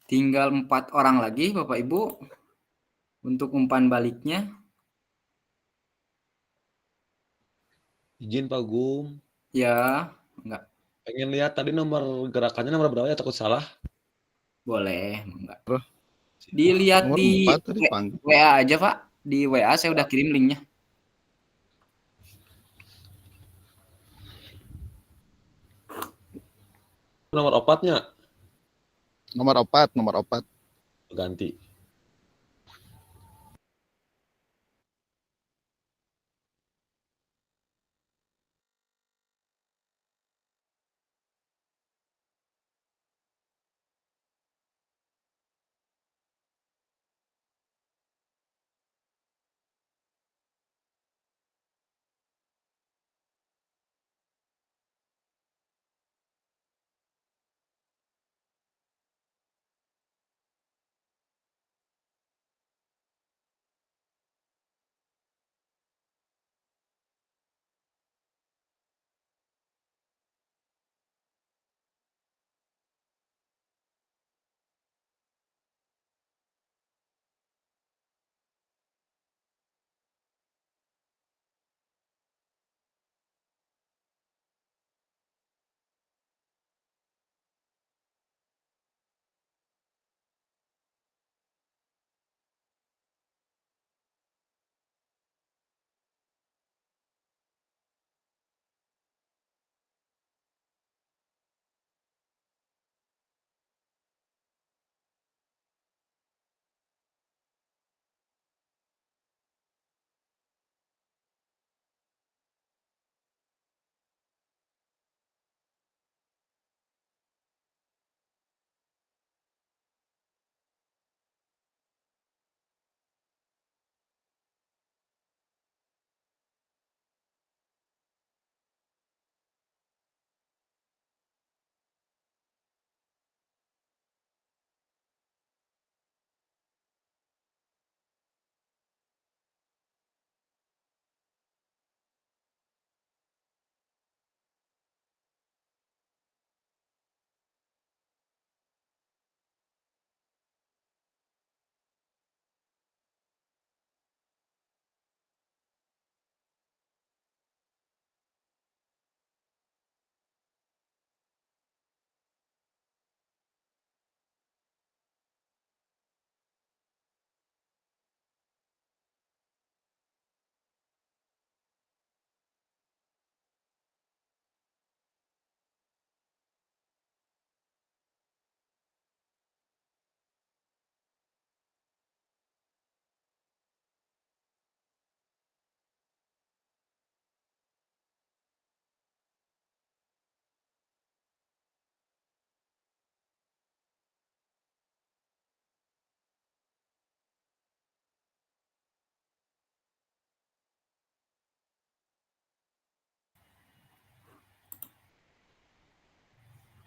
Tinggal 4 orang lagi Bapak Ibu untuk umpan baliknya. Izin Pak Gum. Ya, enggak Pengen lihat tadi nomor gerakannya nomor berapa ya, takut salah. boleh, enggak. Bro. Dilihat Nomor di 4 tadi panggil. WA aja Pak. Di WA saya udah kirim linknya. Nomor opatnya Nomor 4. ganti.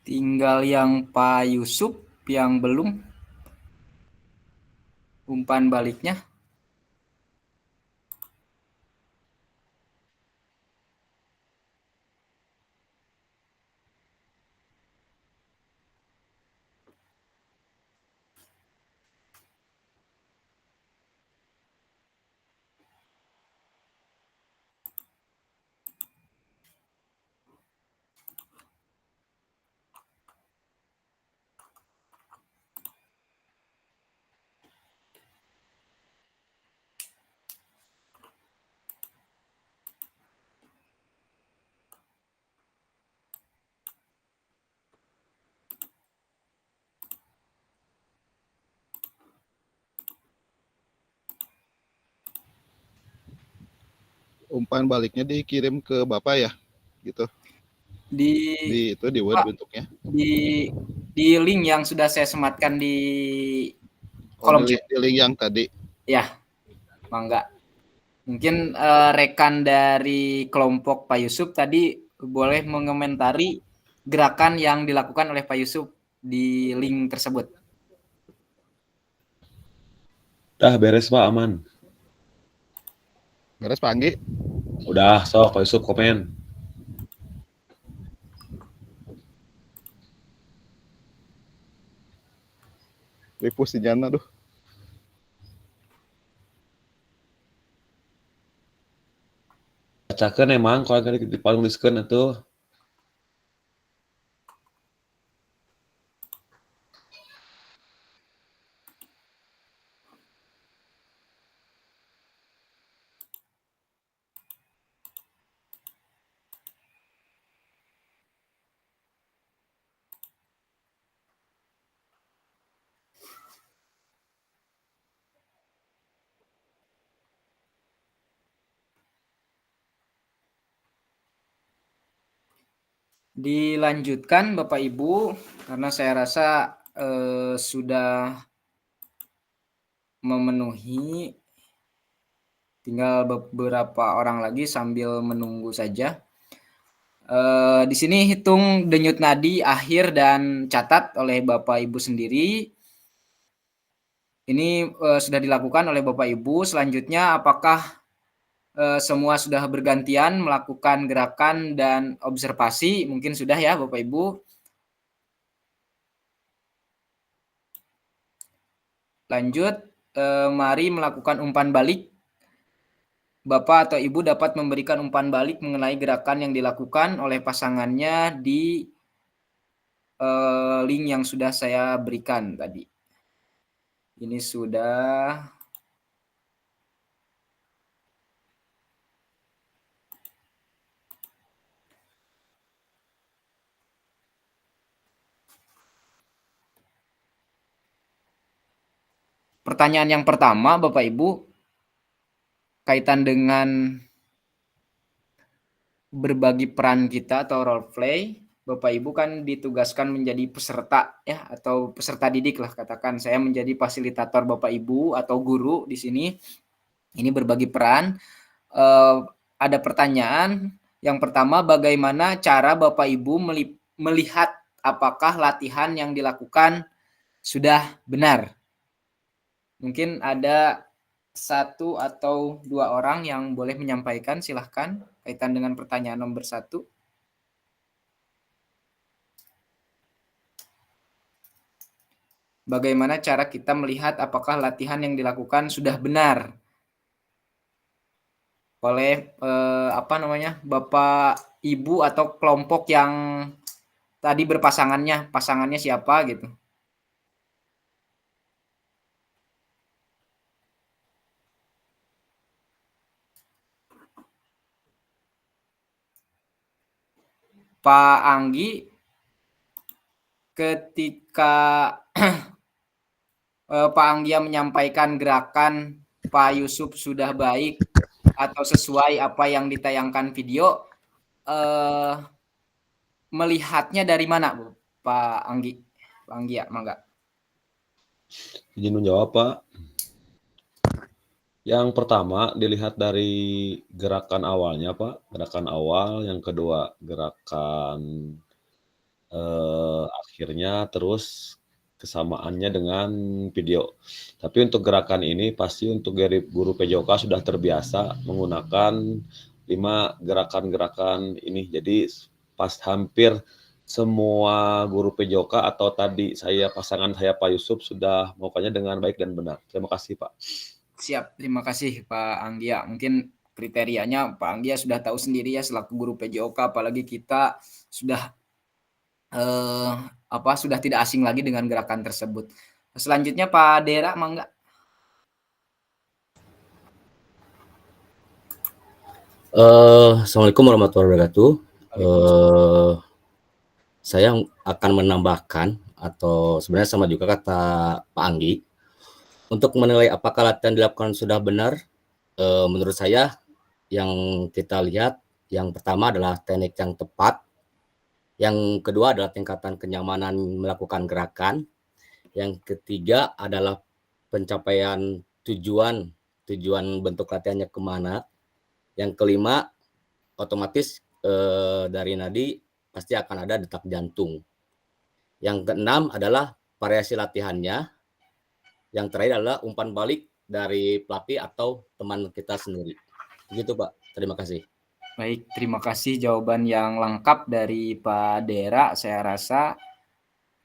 Tinggal yang Pak Yusuf yang belum umpan baliknya. Umpan baliknya dikirim ke Bapak ya, gitu. Di Di Word bentuknya. di link yang sudah saya sematkan di Kolom kolom chat. di link yang tadi. Ya, mangga. Mungkin rekan dari kelompok Pak Yusuf tadi boleh mengomentari gerakan yang dilakukan oleh Pak Yusuf di link tersebut. Dah beres Pak, aman. Beres Pak Anggi? Udah, sok Pak Yusuf komen. Ripus si Jana duh. Bacakan emang kalau tadi di paling tuliskan itu. Dilanjutkan Bapak Ibu, karena saya rasa sudah memenuhi, tinggal beberapa orang lagi sambil menunggu saja. Di sini hitung denyut nadi akhir dan catat oleh Bapak Ibu sendiri. Ini sudah dilakukan oleh Bapak Ibu. Selanjutnya apakah semua sudah bergantian melakukan gerakan dan observasi? Mungkin sudah ya Bapak Ibu. Lanjut, mari melakukan umpan balik. Bapak atau Ibu dapat memberikan umpan balik mengenai gerakan yang dilakukan oleh pasangannya di link yang sudah saya berikan tadi. Ini sudah. Pertanyaan yang pertama, Bapak Ibu, kaitan dengan berbagi peran kita atau role play. Bapak Ibu kan ditugaskan menjadi peserta ya, atau peserta didik lah, katakan saya menjadi fasilitator Bapak Ibu atau guru di sini. Ini berbagi peran. Ada pertanyaan. Yang pertama, bagaimana cara Bapak Ibu melihat apakah latihan yang dilakukan sudah benar? Mungkin ada satu atau dua orang yang boleh menyampaikan, silahkan, kaitan dengan pertanyaan nomor 1. Bagaimana cara kita melihat apakah latihan yang dilakukan sudah benar oleh Bapak Ibu atau kelompok yang tadi pasangannya siapa gitu. Pak Anggi, ketika Pak Anggi menyampaikan gerakan Pak Yusuf sudah baik atau sesuai apa yang ditayangkan video, melihatnya dari mana, Bu? Pak Anggi? Pak Anggi ya, mangga. Izin menjawab, Pak. Yang pertama dilihat dari gerakan awalnya, Pak. Gerakan awal. Yang kedua gerakan akhirnya, terus kesamaannya dengan video. Tapi untuk gerakan ini pasti untuk guru PJOK sudah terbiasa menggunakan 5 gerakan-gerakan ini. Jadi pas hampir semua guru PJOK atau tadi pasangan saya Pak Yusuf sudah melakukannya dengan baik dan benar. Terima kasih, Pak. Siap, terima kasih Pak Anggia. Mungkin kriterianya Pak Anggia sudah tahu sendiri ya selaku guru PJOK, apalagi kita sudah sudah tidak asing lagi dengan gerakan tersebut. Selanjutnya Pak Dera, mangga. Assalamualaikum warahmatullahi wabarakatuh. Saya akan menambahkan, atau sebenarnya sama juga kata Pak Anggi, untuk menilai apakah latihan dilakukan sudah benar. Menurut saya yang kita lihat, yang pertama adalah teknik yang tepat, yang kedua adalah tingkatan kenyamanan melakukan gerakan, yang ketiga adalah pencapaian tujuan bentuk latihannya kemana, yang kelima otomatis dari nadi pasti akan ada detak jantung, yang keenam adalah variasi latihannya, yang terakhir adalah umpan balik dari pelatih atau teman kita sendiri. Begitu, Pak. Terima kasih. Baik, terima kasih jawaban yang lengkap dari Pak Dera. Saya rasa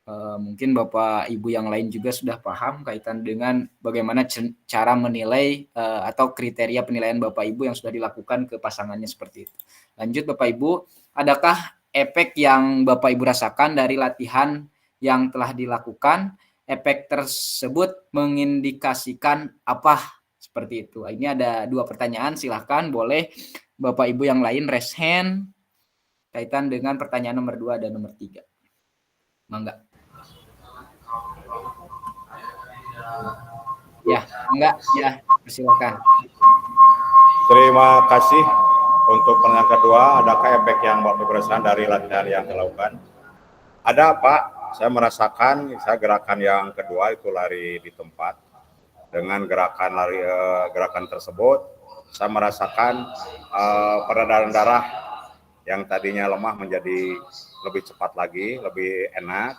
Mungkin Bapak Ibu yang lain juga sudah paham kaitan dengan bagaimana cara menilai atau kriteria penilaian Bapak Ibu yang sudah dilakukan ke pasangannya seperti itu. Lanjut Bapak Ibu, adakah efek yang Bapak Ibu rasakan dari latihan yang telah dilakukan? Efek tersebut mengindikasikan apa? Seperti itu. Ini ada 2 pertanyaan, silahkan boleh Bapak Ibu yang lain raise hand kaitan dengan pertanyaan nomor 2 dan nomor 3. Mangga. Ya, enggak, ya, silakan. Terima kasih. Untuk pertanyaan kedua, adakah efek yang Bapak berasakan dari latihan yang dilakukan? Ada Pak, saya merasakan saya gerakan yang kedua itu lari di tempat. Dengan gerakan tersebut, saya merasakan peredaran darah yang tadinya lemah menjadi lebih cepat lagi, lebih enak,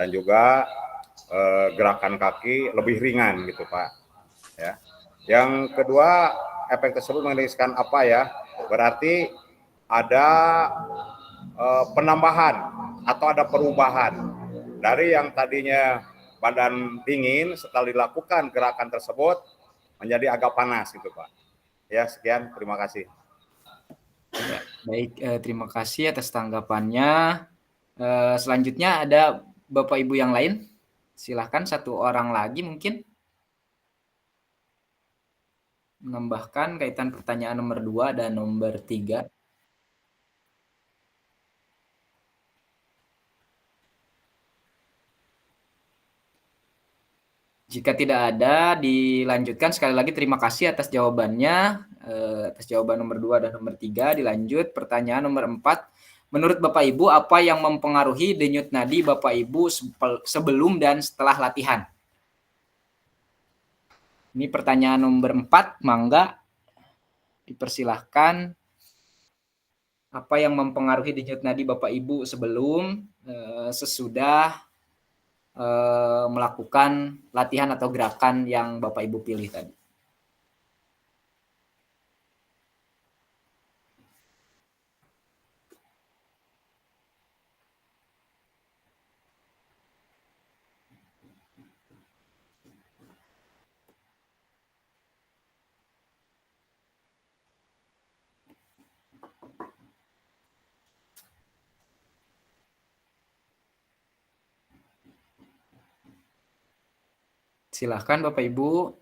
dan juga gerakan kaki lebih ringan gitu Pak. Ya. Yang kedua, efek tersebut mengindikasikan apa ya? Berarti ada penambahan atau ada perubahan dari yang tadinya badan dingin setelah dilakukan gerakan tersebut menjadi agak panas gitu Pak. Ya sekian, terima kasih. Ya, baik, terima kasih atas tanggapannya. Selanjutnya ada Bapak Ibu yang lain. Silahkan 1 orang lagi mungkin menambahkan kaitan pertanyaan nomor 2 dan nomor 3. Jika tidak ada, dilanjutkan. Sekali lagi terima kasih atas jawabannya. Atas jawaban nomor 2 dan nomor 3. Dilanjut pertanyaan nomor 4. Menurut Bapak Ibu, apa yang mempengaruhi denyut nadi Bapak Ibu sebelum dan setelah latihan? Ini pertanyaan nomor 4, mangga dipersilahkan. Apa yang mempengaruhi denyut nadi Bapak Ibu sebelum, sesudah melakukan latihan atau gerakan yang Bapak Ibu pilih tadi? Silahkan Bapak Ibu.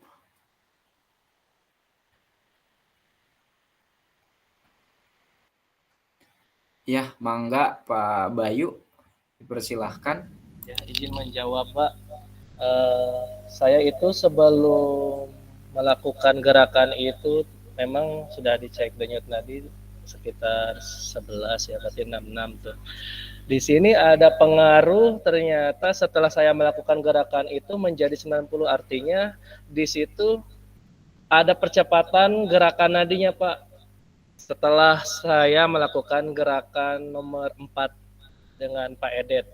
Ya, mangga Pak Bayu, dipersilahkan. Ya, izin menjawab Pak. Saya itu sebelum melakukan gerakan itu memang sudah dicek denyut nadi sekitar 11 ya, berarti 66 tuh. Di sini ada pengaruh, ternyata setelah saya melakukan gerakan itu menjadi 90, artinya di situ ada percepatan gerakan nadinya Pak. Setelah saya melakukan gerakan nomor 4 dengan Pak Edet.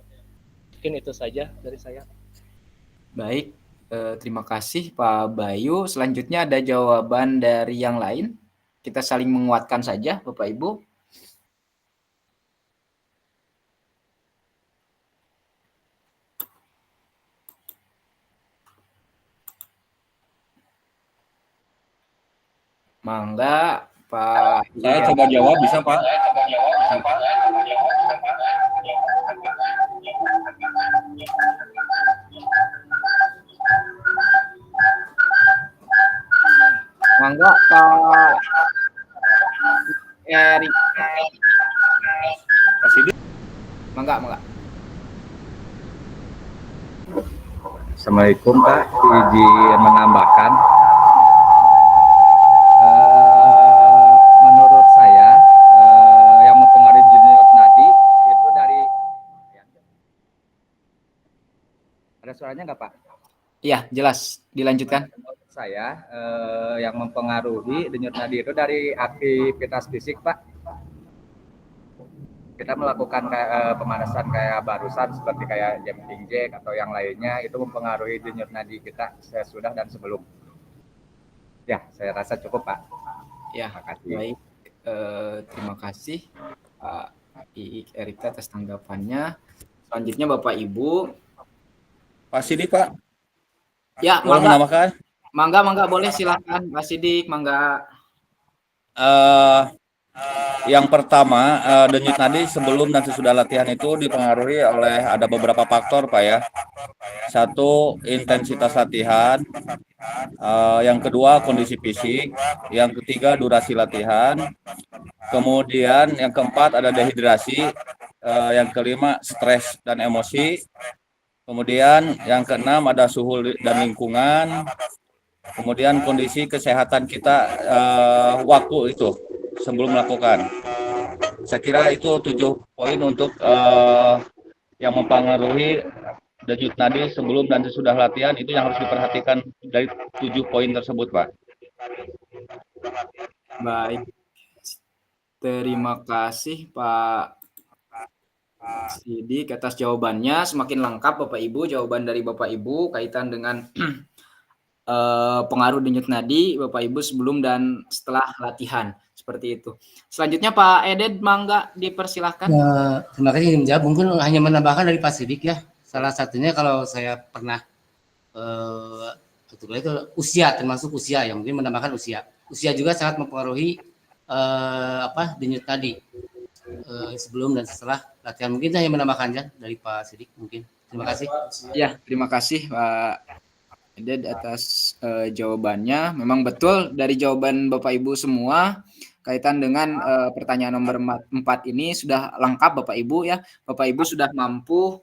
Mungkin itu saja dari saya. Baik, terima kasih Pak Bayu. Selanjutnya ada jawaban dari yang lain. Kita saling menguatkan saja Bapak Ibu. Mangga Pak. Saya coba jawab, bisa Pak? Mangga Pak Erik. Mangga. Assalamualaikum Pak, izin menambahkan. Menurut saya yang mempengaruhi denyut nadi itu dari, ada suaranya nggak Pak? Iya, jelas. Dilanjutkan. Menurut saya yang mempengaruhi denyut nadi itu dari aktivitas fisik Pak. Kita melakukan pemanasan kayak barusan seperti kayak jumping jack atau yang lainnya, itu mempengaruhi denyut nadi kita sesudah dan sebelum. Ya, saya rasa cukup Pak. Ya, Terima kasih. baik. Terima kasih Pak Iik Erika atas tanggapannya. Selanjutnya Bapak Ibu, Pak Sidik, Pak, Ya, boleh mangga, menambahkan? mangga boleh silakan Pak Sidik, mangga. Eh, yang pertama, denyut nadi sebelum dan sesudah latihan itu dipengaruhi oleh ada beberapa faktor, Pak ya. Satu, intensitas latihan. Yang kedua, kondisi fisik. Yang ketiga, durasi latihan. Kemudian yang keempat ada dehidrasi. Yang kelima, stres dan emosi. Kemudian yang keenam ada suhu dan lingkungan. Kemudian kondisi kesehatan kita waktu itu sebelum melakukan. Saya kira itu 7 poin untuk yang mempengaruhi denyut nadi sebelum dan sesudah latihan, itu yang harus diperhatikan dari 7 poin tersebut, Pak. Baik. Terima kasih Pak Sidik atas jawabannya. Semakin lengkap Bapak Ibu, jawaban dari Bapak Ibu kaitan dengan pengaruh denyut nadi Bapak Ibu sebelum dan setelah latihan. Seperti itu. Selanjutnya Pak Eded, mangga dipersilahkan. Terima kasih ingin menjawab. Mungkin hanya menambahkan dari Pak Sidik ya. Salah satunya kalau saya pernah itu usia, termasuk usia, yang mungkin menambahkan usia. Usia juga sangat mempengaruhi denyut nadi sebelum dan setelah latihan. Mungkin saya menambahkan ya dari Pak Sidik mungkin. Terima kasih. Ya, terima kasih Pak Eded atas jawabannya. Memang betul dari jawaban Bapak Ibu semua kaitan dengan pertanyaan nomor 4 ini sudah lengkap Bapak Ibu ya. Bapak Ibu sudah mampu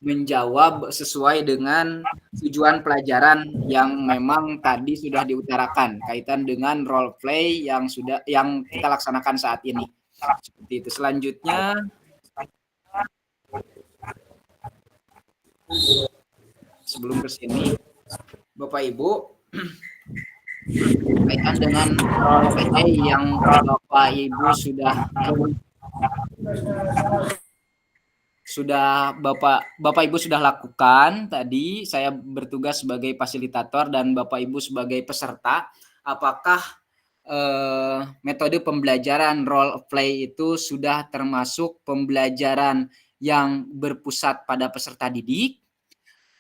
menjawab sesuai dengan tujuan pelajaran yang memang tadi sudah diutarakan kaitan dengan role play yang kita laksanakan saat ini. Seperti itu. Selanjutnya sebelum ke sini Bapak Ibu kaitan dengan role play yang Bapak Ibu Bapak Ibu sudah lakukan tadi. Saya bertugas sebagai fasilitator dan Bapak Ibu sebagai peserta. Apakah metode pembelajaran role play itu sudah termasuk pembelajaran yang berpusat pada peserta didik?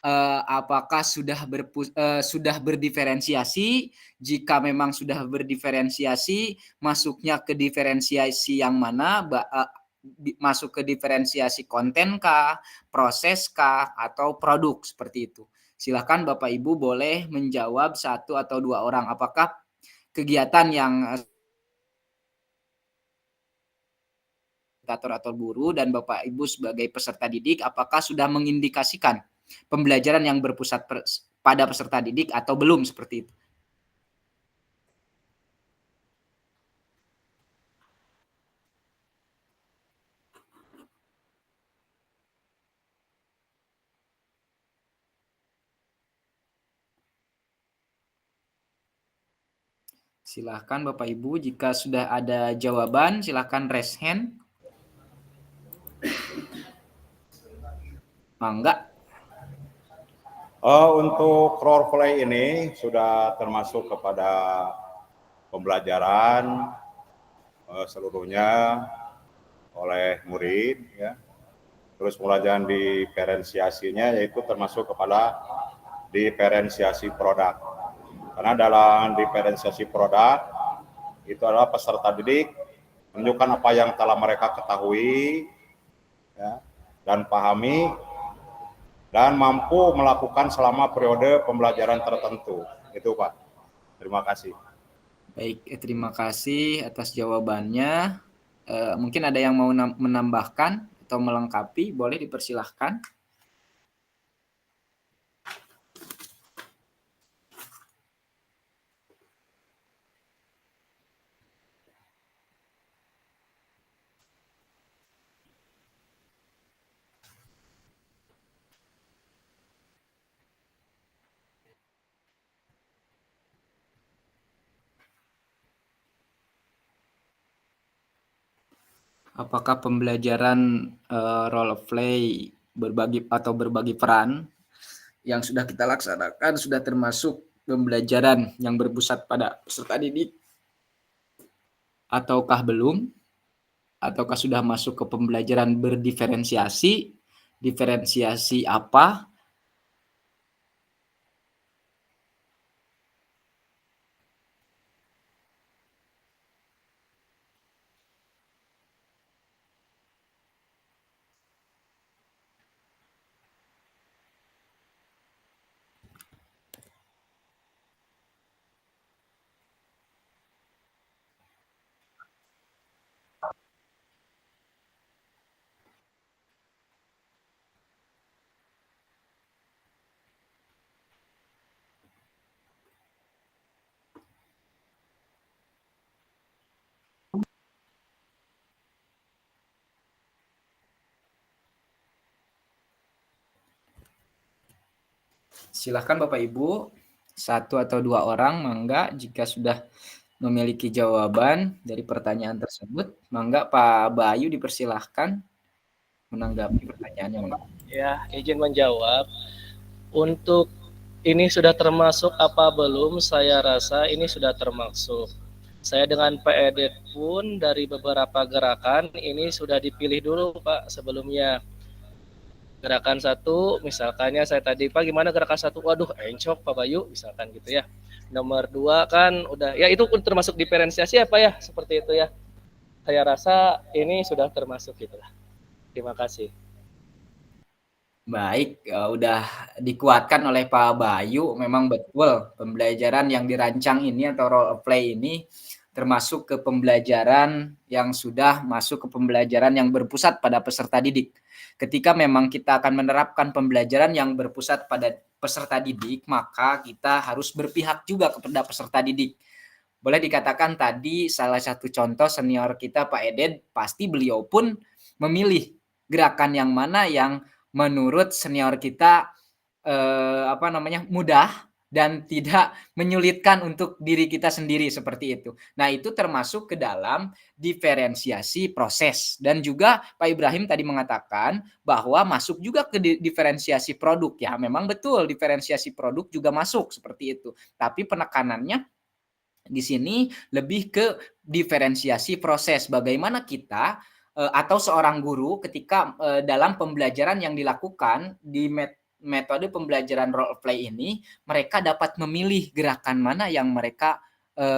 Apakah sudah berdiferensiasi? Jika memang sudah berdiferensiasi, masuknya ke diferensiasi yang mana? Masuk ke diferensiasi konten kah, proses kah, atau produk seperti itu. Silakan Bapak Ibu boleh menjawab 1 atau 2 orang. Apakah kegiatan yang atau guru dan Bapak Ibu sebagai peserta didik, apakah sudah mengindikasikan pembelajaran yang berpusat pada peserta didik atau belum seperti itu? Silahkan Bapak Ibu, jika sudah ada jawaban, silahkan raise hand. Mangga. Untuk role play ini sudah termasuk kepada pembelajaran seluruhnya oleh murid, ya. Terus pembelajaran diferensiasinya yaitu termasuk kepada diferensiasi produk. Karena dalam diferensiasi produk itu adalah peserta didik menunjukkan apa yang telah mereka ketahui, ya, dan pahami dan mampu melakukan selama periode pembelajaran tertentu. Itu Pak. Terima kasih. Baik, terima kasih atas jawabannya. Mungkin ada yang mau menambahkan atau melengkapi, boleh dipersilahkan. Apakah pembelajaran role play berbagi peran yang sudah kita laksanakan sudah termasuk pembelajaran yang berpusat pada peserta didik ataukah belum? Ataukah sudah masuk ke pembelajaran berdiferensiasi diferensiasi apa? Silahkan Bapak Ibu, satu atau dua orang, mangga jika sudah memiliki jawaban dari pertanyaan tersebut, mangga Pak Bayu dipersilahkan menanggapi pertanyaannya. Mangga. Ya, izin menjawab. Untuk ini sudah termasuk apa belum? Saya rasa ini sudah termasuk. Saya dengan Pak Edet pun dari beberapa gerakan ini sudah dipilih dulu Pak sebelumnya. Gerakan satu, misalkannya saya tadi Pak gimana gerakan satu? Waduh, encok Pak Bayu, misalkan gitu ya. Nomor 2 kan udah, ya itu pun termasuk diferensiasi apa ya, seperti itu ya. Saya rasa ini sudah termasuk gitulah. Terima kasih. Baik, udah dikuatkan oleh Pak Bayu, memang betul pembelajaran yang dirancang ini atau role play ini termasuk ke pembelajaran yang sudah masuk ke pembelajaran yang berpusat pada peserta didik. Ketika memang kita akan menerapkan pembelajaran yang berpusat pada peserta didik, maka kita harus berpihak juga kepada peserta didik. Boleh dikatakan tadi salah satu contoh senior kita Pak Edet, pasti beliau pun memilih gerakan yang mana yang menurut senior kita mudah dan tidak menyulitkan untuk diri kita sendiri seperti itu. Nah, itu termasuk ke dalam diferensiasi proses. Dan juga Pak Ibrahim tadi mengatakan bahwa masuk juga ke diferensiasi produk. Ya, memang betul diferensiasi produk juga masuk seperti itu. Tapi penekanannya di sini lebih ke diferensiasi proses. Bagaimana kita atau seorang guru ketika dalam pembelajaran yang dilakukan di metode pembelajaran role play ini, mereka dapat memilih gerakan mana yang mereka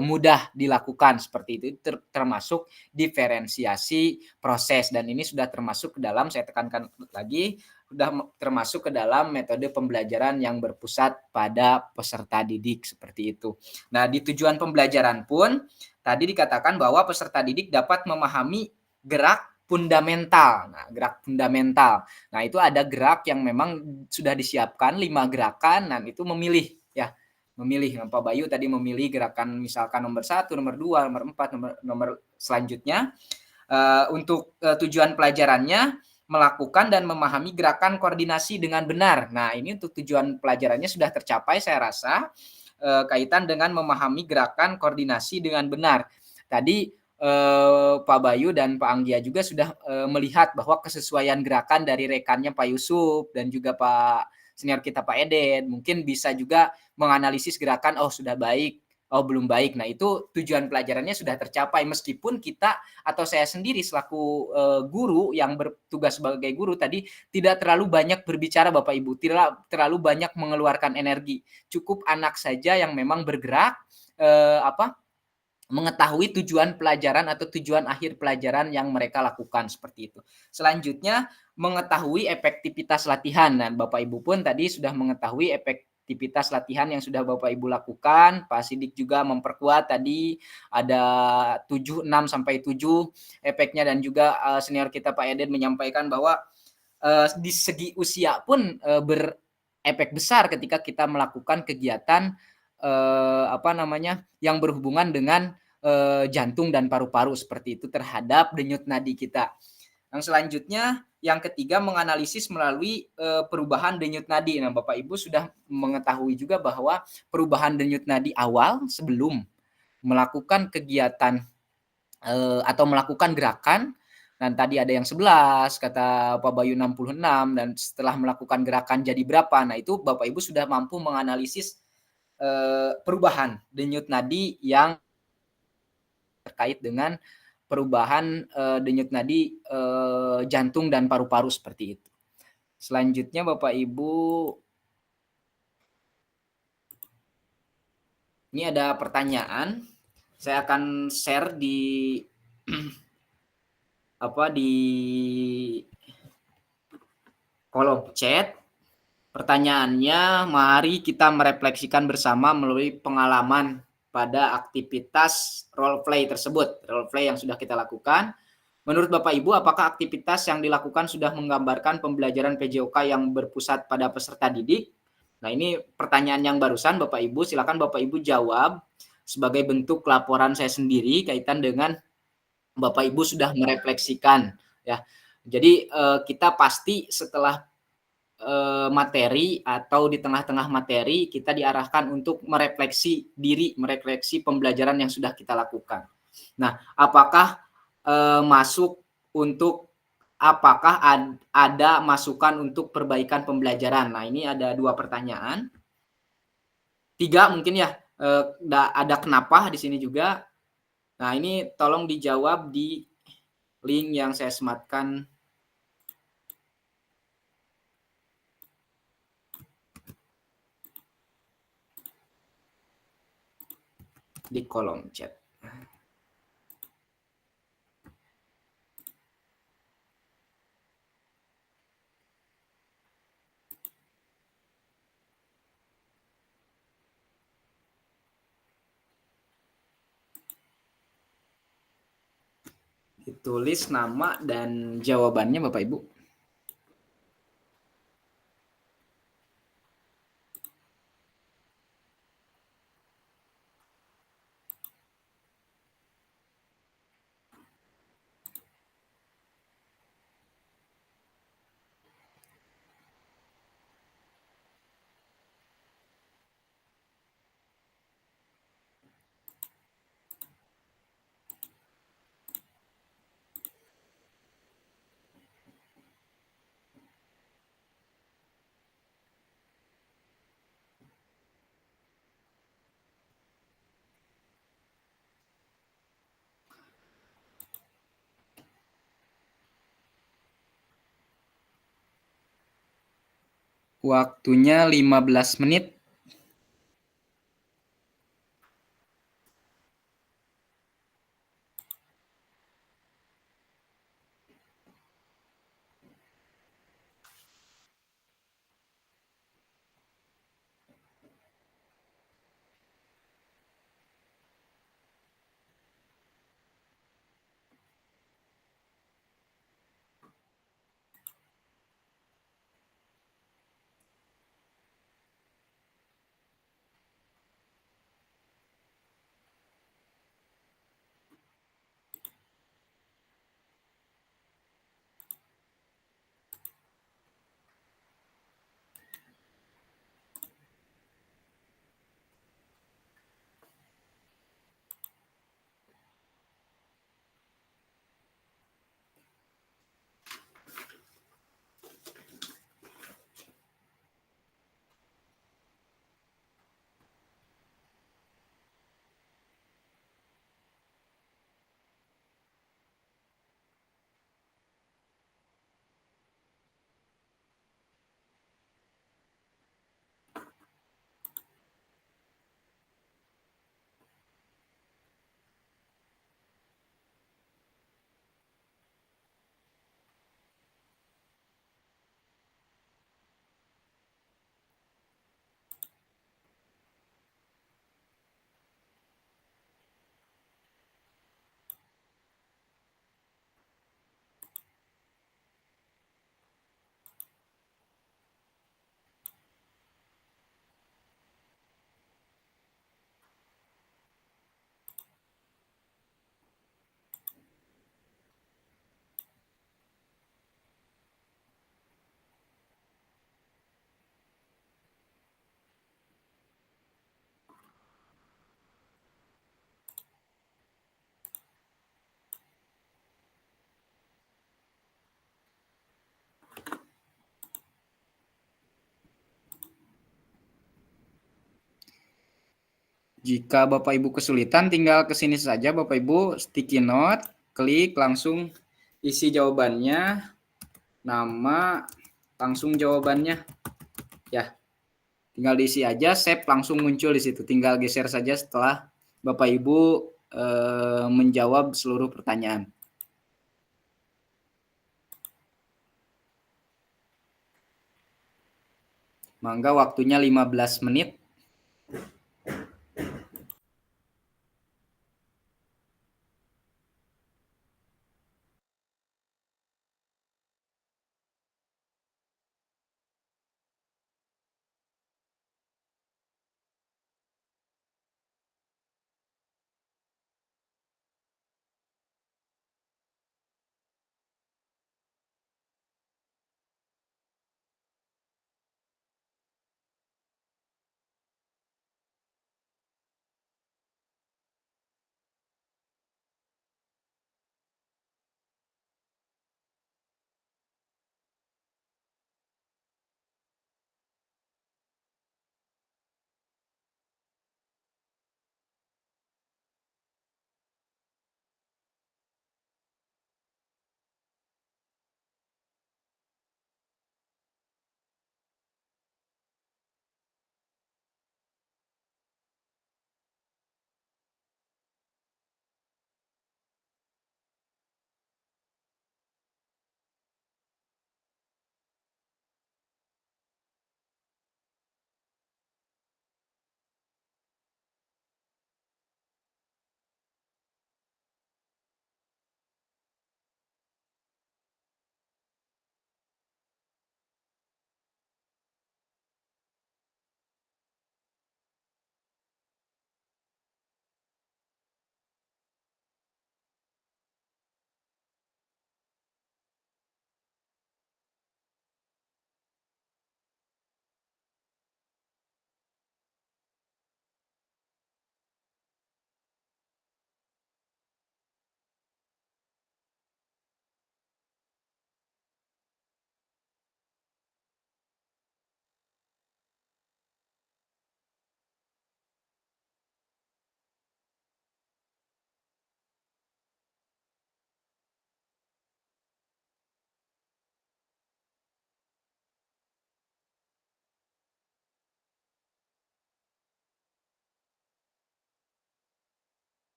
mudah dilakukan seperti itu, termasuk diferensiasi proses. Dan ini sudah termasuk ke dalam, saya tekankan lagi, sudah termasuk ke dalam metode pembelajaran yang berpusat pada peserta didik seperti itu. Nah, di tujuan pembelajaran pun tadi dikatakan bahwa peserta didik dapat memahami gerak fundamental. Nah, gerak fundamental. Nah, itu ada gerak yang memang sudah disiapkan 5 gerakan, dan itu memilih ya. Memilih. Pak Bayu tadi memilih gerakan misalkan nomor 1, nomor 2, nomor 4, nomor selanjutnya. Untuk tujuan pelajarannya melakukan dan memahami gerakan koordinasi dengan benar. Nah, ini untuk tujuan pelajarannya sudah tercapai saya rasa, kaitan dengan memahami gerakan koordinasi dengan benar. Tadi Pak Bayu dan Pak Anggia juga sudah melihat bahwa kesesuaian gerakan dari rekannya Pak Yusuf dan juga Pak senior kita Pak Edet mungkin bisa juga menganalisis gerakan, oh sudah baik, oh belum baik. Nah, itu tujuan pelajarannya sudah tercapai meskipun kita atau saya sendiri selaku guru yang bertugas sebagai guru tadi tidak terlalu banyak berbicara Bapak Ibu, tidak terlalu banyak mengeluarkan energi. Cukup anak saja yang memang bergerak mengetahui tujuan pelajaran atau tujuan akhir pelajaran yang mereka lakukan seperti itu. Selanjutnya mengetahui efektivitas latihan. Dan Bapak Ibu pun tadi sudah mengetahui efektivitas latihan yang sudah Bapak Ibu lakukan. Pak Sidik juga memperkuat tadi ada 6 sampai 7 efeknya, dan juga senior kita Pak Edet menyampaikan bahwa di segi usia pun berefek besar ketika kita melakukan kegiatan yang berhubungan dengan jantung dan paru-paru seperti itu terhadap denyut nadi kita. Yang selanjutnya, yang ketiga menganalisis melalui perubahan denyut nadi. Nah, Bapak Ibu sudah mengetahui juga bahwa perubahan denyut nadi awal sebelum melakukan kegiatan atau melakukan gerakan. Dan tadi ada yang 11, kata Pak Bayu 66, dan setelah melakukan gerakan jadi berapa. Nah, itu Bapak Ibu sudah mampu menganalisis perubahan denyut nadi yang terkait dengan perubahan denyut nadi jantung dan paru-paru seperti itu. Selanjutnya Bapak Ibu, ini ada pertanyaan. Saya akan share di di kolom chat. Pertanyaannya, mari kita merefleksikan bersama melalui pengalaman pada aktivitas role play tersebut, role play yang sudah kita lakukan. Menurut Bapak Ibu, apakah aktivitas yang dilakukan sudah menggambarkan pembelajaran PJOK yang berpusat pada peserta didik? Nah, ini pertanyaan yang barusan Bapak Ibu, silakan Bapak Ibu jawab sebagai bentuk laporan saya sendiri kaitan dengan Bapak Ibu sudah merefleksikan ya. Jadi kita pasti setelah materi atau di tengah-tengah materi kita diarahkan untuk merefleksi diri, merefleksi pembelajaran yang sudah kita lakukan. Nah, apakah ada masukan untuk perbaikan pembelajaran? Nah, ini ada 2 pertanyaan. 3 mungkin ya, ada kenapa di sini juga. Nah, ini tolong dijawab di link yang saya sematkan di kolom chat. Ditulis nama dan jawabannya Bapak Ibu. Waktunya 15 menit. Jika Bapak Ibu kesulitan, tinggal ke sini saja Bapak Ibu, sticky note, klik langsung isi jawabannya, nama, langsung jawabannya. Ya, tinggal diisi aja, save langsung muncul di situ. Tinggal geser saja setelah Bapak Ibu menjawab seluruh pertanyaan. Mangga waktunya 15 menit.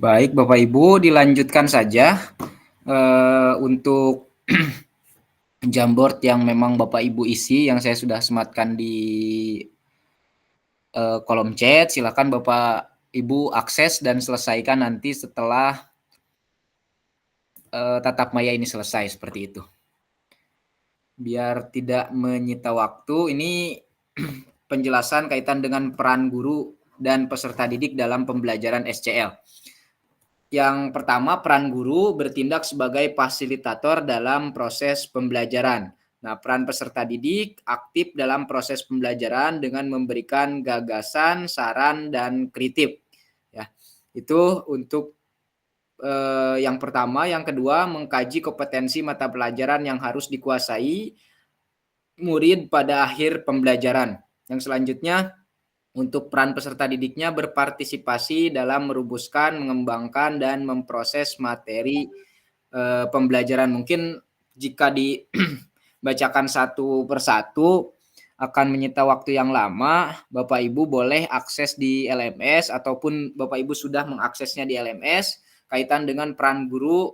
Baik, Bapak Ibu, dilanjutkan saja untuk Jamboard yang memang Bapak Ibu isi, yang saya sudah sematkan di kolom chat. Silakan Bapak Ibu akses dan selesaikan nanti setelah tatap maya ini selesai, seperti itu. Biar tidak menyita waktu, ini penjelasan kaitan dengan peran guru dan peserta didik dalam pembelajaran SCL. Yang pertama, peran guru bertindak sebagai fasilitator dalam proses pembelajaran. Nah, peran peserta didik aktif dalam proses pembelajaran dengan memberikan gagasan, saran, dan kritik. Ya, itu untuk yang pertama. Yang kedua, mengkaji kompetensi mata pelajaran yang harus dikuasai murid pada akhir pembelajaran. Yang selanjutnya, untuk peran peserta didiknya berpartisipasi dalam merumuskan, mengembangkan, dan memproses materi pembelajaran. Mungkin jika dibacakan satu persatu akan menyita waktu yang lama. Bapak Ibu boleh akses di LMS ataupun Bapak Ibu sudah mengaksesnya di LMS kaitan dengan peran guru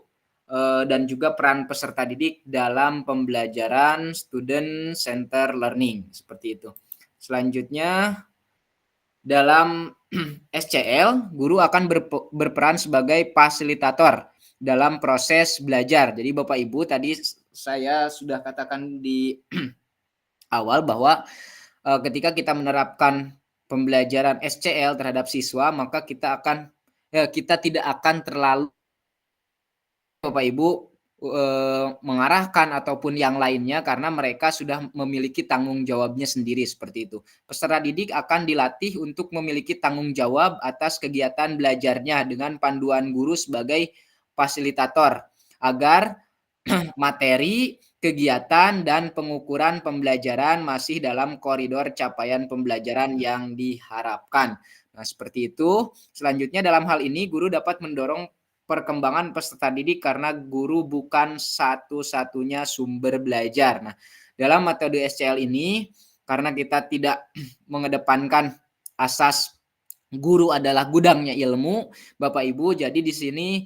dan juga peran peserta didik dalam pembelajaran student center learning, seperti itu. Selanjutnya, dalam SCL, guru akan berperan sebagai fasilitator dalam proses belajar. Jadi Bapak Ibu, tadi saya sudah katakan di awal bahwa ketika kita menerapkan pembelajaran SCL terhadap siswa, maka kita tidak akan terlalu Bapak Ibu mengarahkan ataupun yang lainnya, karena mereka sudah memiliki tanggung jawabnya sendiri, seperti itu. Peserta didik akan dilatih untuk memiliki tanggung jawab atas kegiatan belajarnya dengan panduan guru sebagai fasilitator agar materi, kegiatan, dan pengukuran pembelajaran masih dalam koridor capaian pembelajaran yang diharapkan. Nah, seperti itu. Selanjutnya, dalam hal ini guru dapat mendorong perkembangan peserta didik karena guru bukan satu-satunya sumber belajar. Nah, dalam metode SCL ini, karena kita tidak mengedepankan asas guru adalah gudangnya ilmu, Bapak Ibu, jadi di sini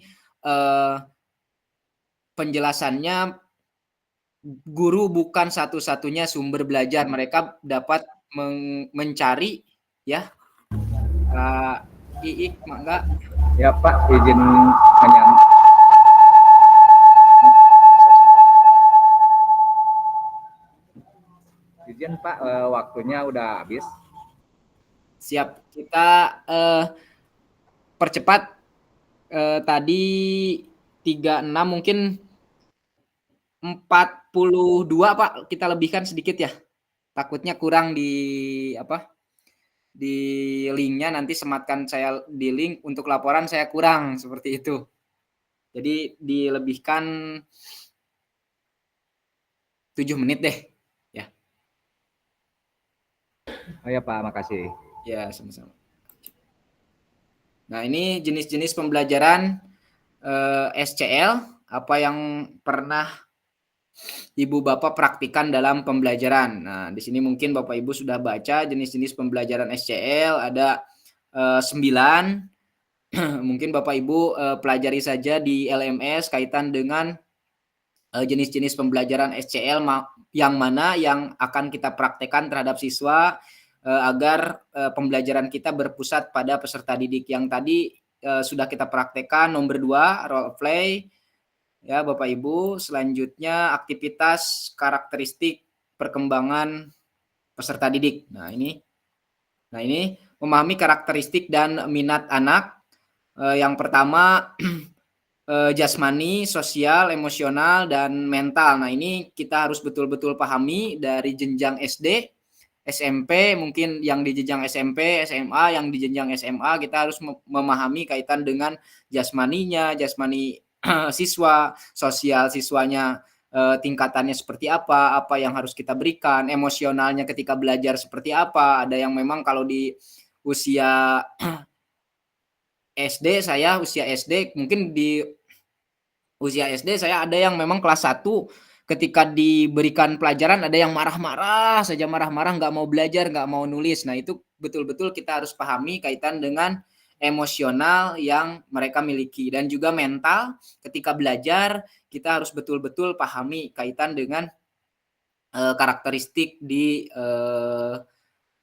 penjelasannya guru bukan satu-satunya sumber belajar. Mereka dapat mencari, ya. Iik, mangga. Ya Pak, izin menyanyi. Izin Pak, waktunya udah habis. Siap, kita percepat. Tadi 36, mungkin 42 Pak, kita lebihkan sedikit ya. Takutnya kurang di linknya, nanti sematkan saya di link, untuk laporan saya kurang, seperti itu. Jadi dilebihkan 7 menit deh ya. Oh ya Pak, makasih. Ya, sama-sama. Nah, ini jenis-jenis pembelajaran SCL, apa yang pernah Ibu Bapak praktikan dalam pembelajaran. Nah, di sini mungkin Bapak Ibu sudah baca jenis-jenis pembelajaran SCL, ada 9. Mungkin Bapak Ibu pelajari saja di LMS kaitan dengan jenis-jenis pembelajaran SCL yang mana yang akan kita praktekkan terhadap siswa agar pembelajaran kita berpusat pada peserta didik. Yang tadi sudah kita praktekkan, nomor 2, role play. Ya, Bapak Ibu, selanjutnya aktivitas karakteristik perkembangan peserta didik. Nah, ini memahami karakteristik dan minat anak. Yang pertama jasmani, sosial, emosional, dan mental. Nah, ini kita harus betul-betul pahami dari jenjang SD, SMP, mungkin yang di jenjang SMP, SMA, yang di jenjang SMA, kita harus memahami kaitan dengan jasmaninya, jasmani siswa, sosial siswanya tingkatannya seperti apa yang harus kita berikan, emosionalnya ketika belajar seperti apa. Ada yang memang kalau di usia SD, mungkin di usia SD saya ada yang memang kelas 1 ketika diberikan pelajaran ada yang marah-marah nggak mau belajar, nggak mau nulis. Nah, itu betul-betul kita harus pahami kaitan dengan emosional yang mereka miliki, dan juga mental. Ketika belajar kita harus betul-betul pahami kaitan dengan karakteristik di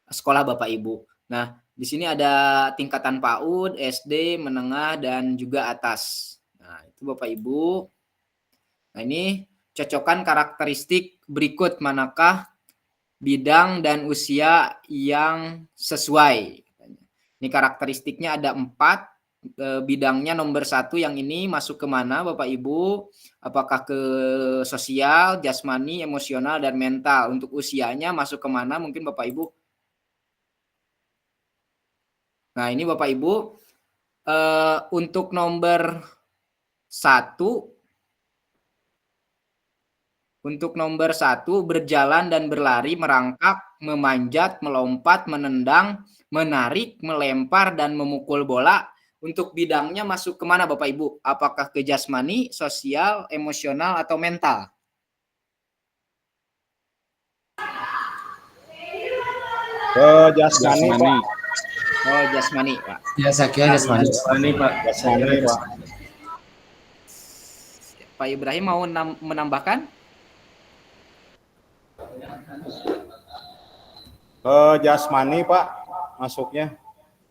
sekolah Bapak Ibu. Nah, di sini ada tingkatan PAUD, SD, menengah, dan juga atas. Nah, itu Bapak Ibu. Nah, ini cocokkan karakteristik berikut, manakah bidang dan usia yang sesuai. Ini karakteristiknya ada 4. Bidangnya nomor 1 yang ini masuk ke mana Bapak Ibu? Apakah ke sosial, jasmani, emosional, dan mental? Untuk usianya masuk ke mana mungkin Bapak Ibu? Nah, ini Bapak Ibu, untuk nomor 1, berjalan dan berlari, merangkak, memanjat, melompat, menendang, menarik, melempar, dan memukul bola. Untuk bidangnya masuk kemana Bapak Ibu? Apakah ke jasmani, sosial, emosional, atau mental? Ke jasmani, Pak. Oh, jasmani, Pak. Ya, saya kira jasmani. Jasmani, Pak. Pak Ibrahim mau menambahkan? Ke jasmani, Pak, masuknya.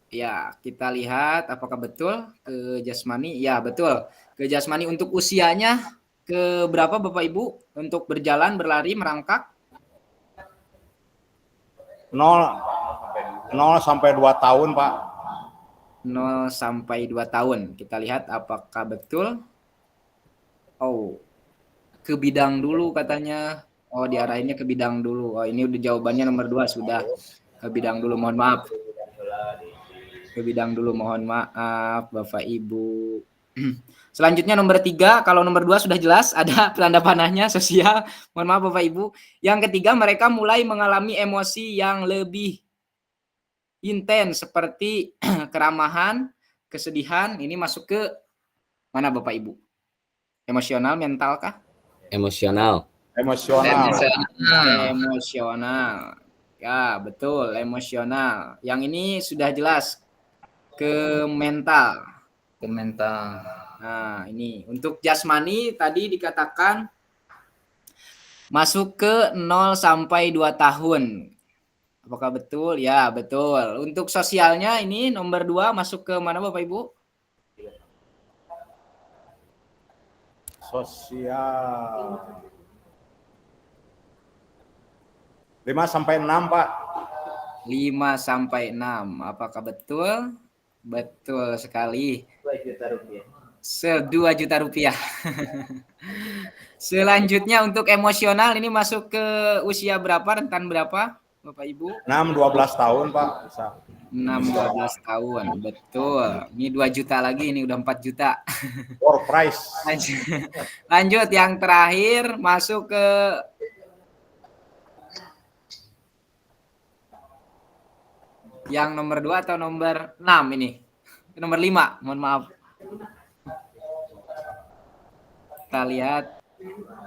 Ya, kita lihat apakah betul ke jasmani. Ya, betul. Ke jasmani. Untuk usianya ke berapa Bapak Ibu? Untuk berjalan, berlari, merangkak? 0 sampai 2 tahun, Pak. 0 sampai 2 tahun. Kita lihat apakah betul. Oh, ke bidang dulu katanya. Oh, diarahinnya ke bidang dulu. Oh, ini udah jawabannya nomor 2 sudah. Ke bidang dulu, mohon maaf. Ke bidang dulu, mohon maaf Bapak Ibu. Selanjutnya nomor 3, kalau nomor 2 sudah jelas ada tanda panahnya, sosial. Mohon maaf Bapak Ibu. Yang ketiga, mereka mulai mengalami emosi yang lebih intens seperti keramahan, kesedihan. Ini masuk ke mana Bapak Ibu? Emosional, mental kah? Emosional. Emosional. Emosional. Ya, betul, emosional. Yang ini sudah jelas ke mental. Ke mental. Nah, ini untuk jasmani tadi dikatakan masuk ke 0 sampai 2 tahun. Apakah betul? Ya, betul. Untuk sosialnya ini nomor 2 masuk ke mana Bapak Ibu? Sosial. 5 sampai 6, Pak. 5 sampai 6. Apakah betul? Betul sekali. 2 juta rupiah. Selanjutnya untuk emosional ini masuk ke usia berapa, rentan berapa Bapak Ibu? 6-12 tahun, Pak. Bisa. 6-12 tahun, betul. Ini 2 juta lagi, ini udah 4 juta. Door price. Lanjut, yang terakhir masuk ke yang nomor 2 atau nomor 6 ini? Nomor 5, mohon maaf. Kita lihat.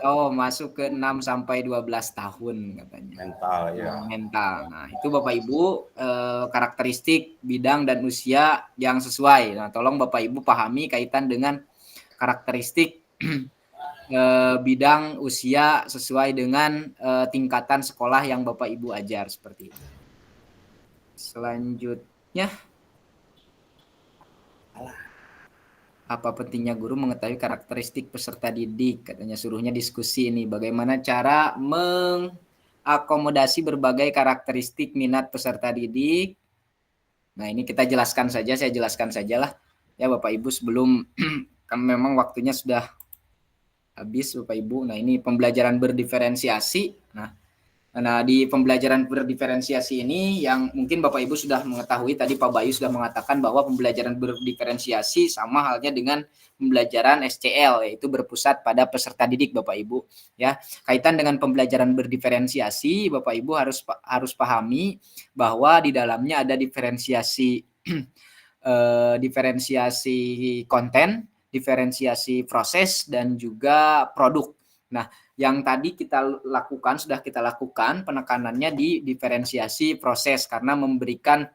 Oh, masuk ke 6 sampai 12 tahun katanya. Mental, ya. Mental. Nah, itu Bapak Ibu karakteristik bidang dan usia yang sesuai. Nah, tolong Bapak Ibu pahami kaitan dengan karakteristik bidang usia sesuai dengan tingkatan sekolah yang Bapak Ibu ajar seperti itu. Selanjutnya, apa pentingnya guru mengetahui karakteristik peserta didik? Katanya suruhnya diskusi ini. Bagaimana cara mengakomodasi berbagai karakteristik minat peserta didik? Nah, ini kita jelaskan saja, saya jelaskan sajalah. Ya Bapak Ibu, sebelum kan memang waktunya sudah habis Bapak Ibu. Nah, ini pembelajaran berdiferensiasi. Nah, di pembelajaran berdiferensiasi ini yang mungkin Bapak Ibu sudah mengetahui, tadi Pak Bayu sudah mengatakan bahwa pembelajaran berdiferensiasi sama halnya dengan pembelajaran SCL, yaitu berpusat pada peserta didik Bapak Ibu. Ya, kaitan dengan pembelajaran berdiferensiasi, Bapak Ibu harus pahami bahwa di dalamnya ada diferensiasi konten, diferensiasi proses, dan juga produk. Nah, yang tadi sudah kita lakukan penekanannya di diferensiasi proses karena memberikan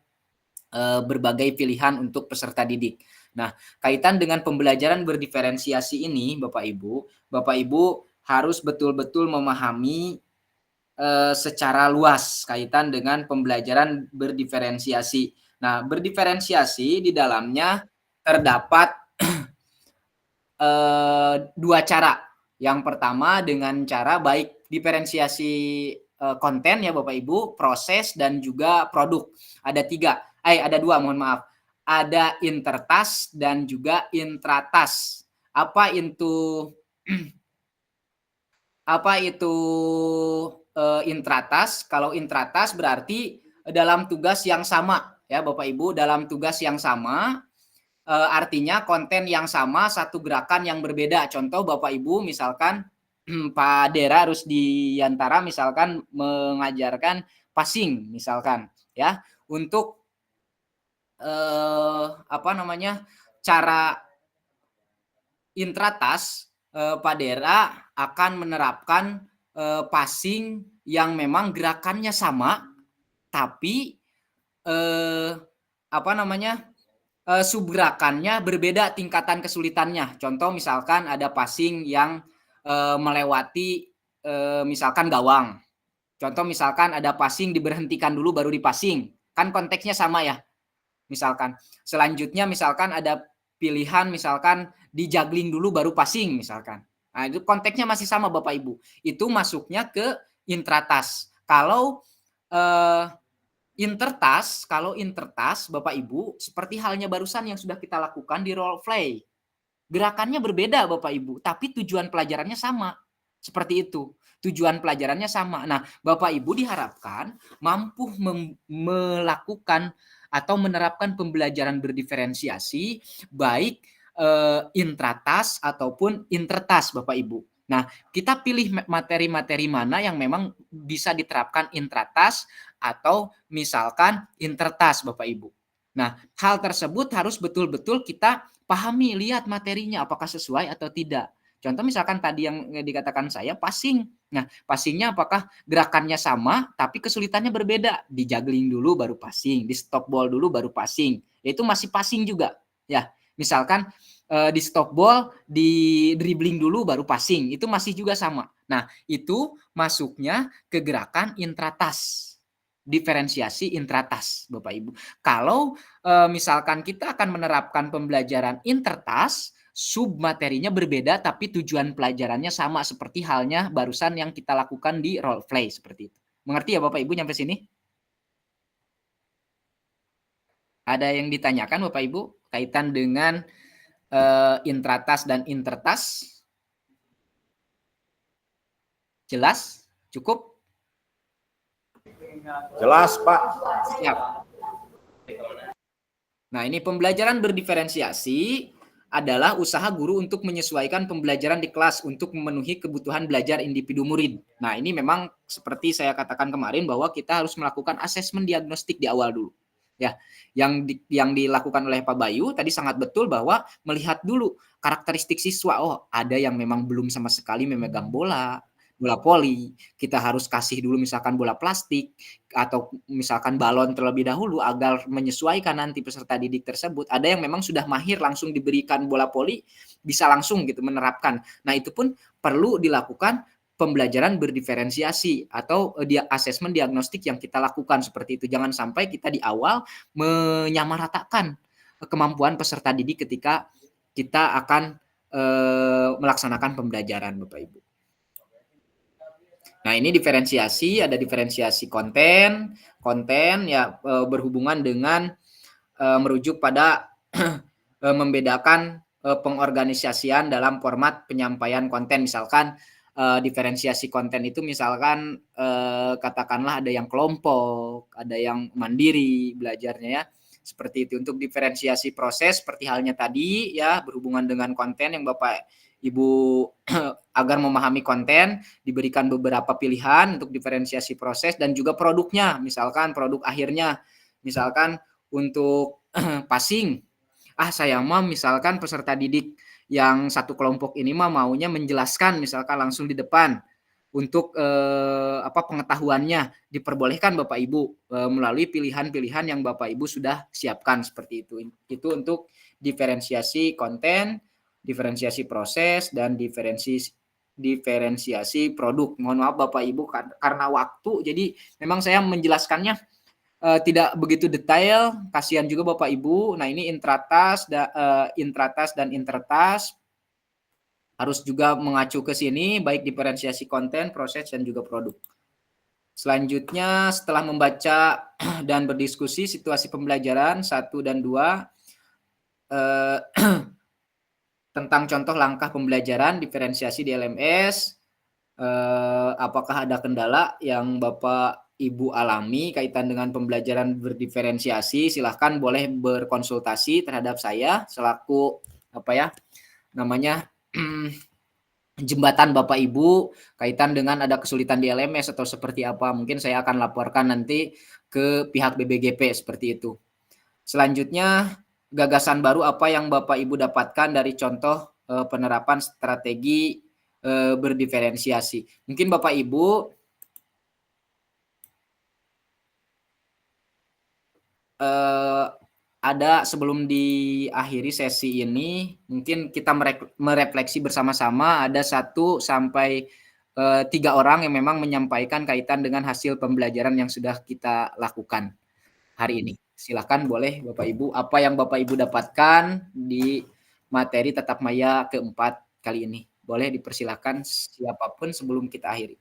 berbagai pilihan untuk peserta didik. Nah, kaitan dengan pembelajaran berdiferensiasi ini, Bapak Ibu harus betul-betul memahami secara luas kaitan dengan pembelajaran berdiferensiasi. Nah, berdiferensiasi di dalamnya terdapat dua cara. Yang pertama dengan cara baik diferensiasi konten ya Bapak Ibu, proses dan juga produk. Ada dua, mohon maaf. Ada intertas dan juga intratas. Apa itu intratas? Kalau intratas berarti dalam tugas yang sama ya Bapak Ibu, dalam tugas yang sama. Artinya konten yang sama, satu gerakan yang berbeda. Contoh Bapak Ibu misalkan Pak Dera Rusdiantara misalkan mengajarkan passing misalkan ya, untuk cara intratas, Pak Dera akan menerapkan passing yang memang gerakannya sama tapi subgerakannya berbeda tingkatan kesulitannya. Contoh misalkan ada passing yang melewati misalkan gawang. Contoh misalkan ada passing diberhentikan dulu baru dipassing. Kan konteksnya sama ya. Misalkan. Selanjutnya misalkan ada pilihan misalkan di juggling dulu baru passing misalkan. Nah, itu konteksnya masih sama Bapak Ibu. Itu masuknya ke intratas. Kalau intertas Bapak Ibu seperti halnya barusan yang sudah kita lakukan di role play. Gerakannya berbeda Bapak Ibu, tapi tujuan pelajarannya sama. Seperti itu. Tujuan pelajarannya sama. Nah, Bapak Ibu diharapkan mampu melakukan atau menerapkan pembelajaran berdiferensiasi baik intratas ataupun intertas Bapak Ibu. Nah, kita pilih materi-materi mana yang memang bisa diterapkan intratas atau misalkan intertas Bapak Ibu. Nah, hal tersebut harus betul-betul kita pahami, lihat materinya apakah sesuai atau tidak. Contoh misalkan tadi yang dikatakan saya passing. Nah, passingnya apakah gerakannya sama tapi kesulitannya berbeda. Di juggling dulu baru passing, di stop ball dulu baru passing. Itu masih passing juga. Ya, misalkan di stop ball, di dribbling dulu baru passing, itu masih juga sama. Nah, itu masuknya ke gerakan intratas, diferensiasi intratas, Bapak Ibu. Kalau misalkan kita akan menerapkan pembelajaran intertas, submaterinya berbeda tapi tujuan pelajarannya sama seperti halnya barusan yang kita lakukan di role play seperti itu. Mengerti ya Bapak Ibu nyampe sini? Ada yang ditanyakan Bapak Ibu kaitan dengan intratas dan intertas? Jelas? Cukup? Jelas, Pak. Siap. Nah, ini pembelajaran berdiferensiasi adalah usaha guru untuk menyesuaikan pembelajaran di kelas untuk memenuhi kebutuhan belajar individu murid. Nah, ini memang seperti saya katakan kemarin bahwa kita harus melakukan asesmen diagnostik di awal dulu. Ya, yang dilakukan oleh Pak Bayu tadi sangat betul bahwa melihat dulu karakteristik siswa. Oh, ada yang memang belum sama sekali memegang bola voli. Kita harus kasih dulu misalkan bola plastik atau misalkan balon terlebih dahulu agar menyesuaikan nanti peserta didik tersebut. Ada yang memang sudah mahir langsung diberikan bola voli, bisa langsung gitu menerapkan. Nah, itu pun perlu dilakukan pembelajaran berdiferensiasi atau asesmen diagnostik yang kita lakukan seperti itu. Jangan sampai kita di awal menyamaratakan kemampuan peserta didik ketika kita akan melaksanakan pembelajaran Bapak Ibu. Nah, ini diferensiasi, ada diferensiasi konten ya berhubungan dengan merujuk pada membedakan pengorganisasian dalam format penyampaian konten. Misalkan diferensiasi konten itu misalkan katakanlah ada yang kelompok, ada yang mandiri belajarnya ya. Seperti itu. Untuk diferensiasi proses seperti halnya tadi ya berhubungan dengan konten yang Bapak Ibu agar memahami konten diberikan beberapa pilihan untuk diferensiasi proses dan juga produknya. Misalkan produk akhirnya misalkan untuk passing. Saya mau misalkan peserta didik yang satu kelompok ini maunya menjelaskan misalkan langsung di depan untuk pengetahuannya diperbolehkan Bapak Ibu melalui pilihan-pilihan yang Bapak Ibu sudah siapkan seperti itu. Itu untuk diferensiasi konten, diferensiasi proses, dan diferensiasi produk. Mohon maaf Bapak Ibu karena waktu, jadi memang saya menjelaskannya tidak begitu detail. Kasihan juga Bapak Ibu. Nah ini intratas dan intertas harus juga mengacu ke sini, baik diferensiasi konten, proses, dan juga produk. Selanjutnya, setelah membaca dan berdiskusi situasi pembelajaran 1 dan 2, tentang contoh langkah pembelajaran diferensiasi di LMS, apakah ada kendala yang Bapak Ibu alami kaitan dengan pembelajaran berdiferensiasi, silahkan boleh berkonsultasi terhadap saya selaku jembatan Bapak Ibu kaitan dengan ada kesulitan di LMS atau seperti apa. Mungkin saya akan laporkan nanti ke pihak BBGP seperti itu. Selanjutnya, gagasan baru apa yang Bapak Ibu dapatkan dari contoh penerapan strategi berdiferensiasi. Mungkin Bapak Ibu ada sebelum diakhiri sesi ini, mungkin kita merefleksi bersama-sama. Ada 1 sampai 3 orang yang memang menyampaikan kaitan dengan hasil pembelajaran yang sudah kita lakukan hari ini. Silakan boleh Bapak Ibu, apa yang Bapak Ibu dapatkan di materi Tatap Maya keempat kali ini. Boleh dipersilakan siapapun sebelum kita akhiri.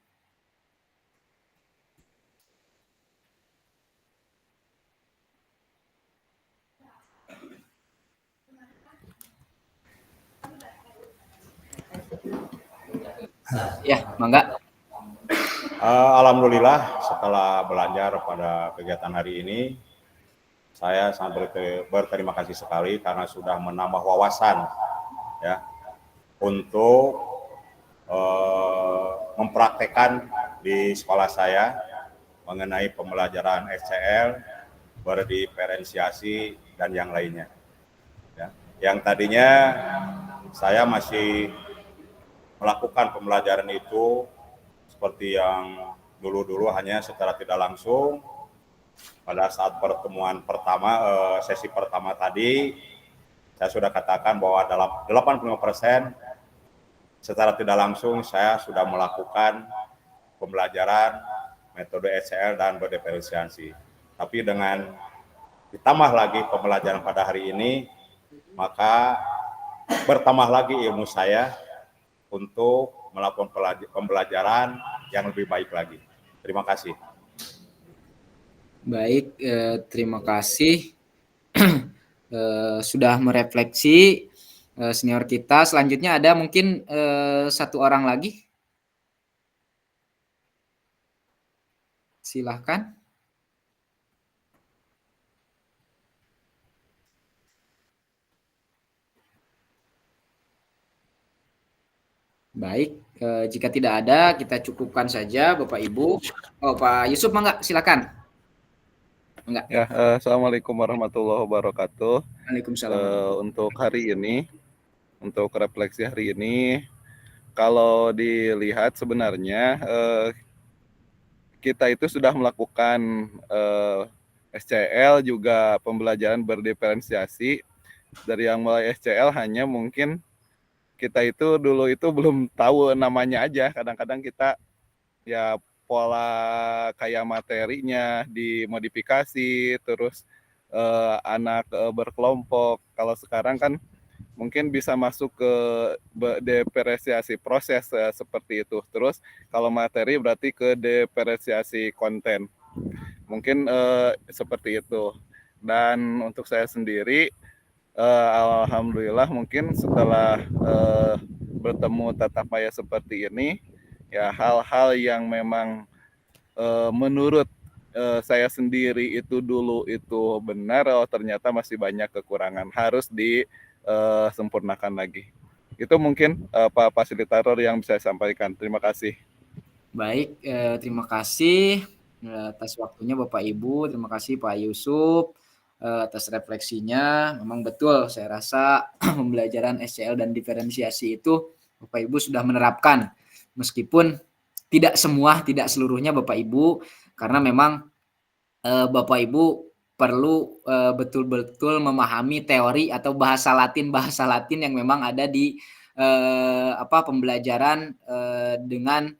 Ya, mangga. Alhamdulillah setelah belajar pada kegiatan hari ini, saya sangat berterima kasih sekali karena sudah menambah wawasan ya untuk mempraktekkan di sekolah saya mengenai pembelajaran SCL, berdiferensiasi, dan yang lainnya. Ya. Yang tadinya saya masih melakukan pembelajaran itu seperti yang dulu-dulu hanya secara tidak langsung. Pada saat pertemuan pertama, sesi pertama tadi, saya sudah katakan bahwa dalam 85% secara tidak langsung saya sudah melakukan pembelajaran metode SCL dan berdiferensiasi. Tapi dengan ditambah lagi pembelajaran pada hari ini, maka bertambah lagi ilmu saya untuk melakukan pembelajaran yang lebih baik lagi. Terima kasih. Baik, terima kasih sudah merefleksi senior kita. Selanjutnya ada mungkin 1 orang lagi. Silahkan. Baik, jika tidak ada, kita cukupkan saja Bapak Ibu. Oh, Pak Yusuf, mangga, silakan. Enggak. Ya, Assalamualaikum warahmatullahi wabarakatuh. Waalaikumsalam. Untuk hari ini, untuk refleksi hari ini, kalau dilihat sebenarnya kita itu sudah melakukan SCL juga pembelajaran berdiferensiasi. Dari yang mulai SCL hanya mungkin kita itu dulu itu belum tahu namanya aja. Kadang-kadang kita ya pola kayak materinya dimodifikasi, terus anak berkelompok. Kalau sekarang kan mungkin bisa masuk ke diferensiasi proses seperti itu. Terus kalau materi berarti ke diferensiasi konten. Mungkin seperti itu. Dan untuk saya sendiri, alhamdulillah mungkin setelah bertemu tatap maya seperti ini, ya hal-hal yang memang menurut saya sendiri itu dulu itu benar, ternyata masih banyak kekurangan, harus disempurnakan lagi. Itu mungkin Pak Fasilitator yang bisa saya sampaikan. Terima kasih. Baik, terima kasih atas waktunya Bapak Ibu. Terima kasih Pak Yusuf atas refleksinya. Memang betul, saya rasa pembelajaran SCL dan diferensiasi itu Bapak Ibu sudah menerapkan, meskipun tidak semua, tidak seluruhnya Bapak Ibu, karena memang Bapak Ibu perlu betul-betul memahami teori atau bahasa Latin yang memang ada di pembelajaran dengan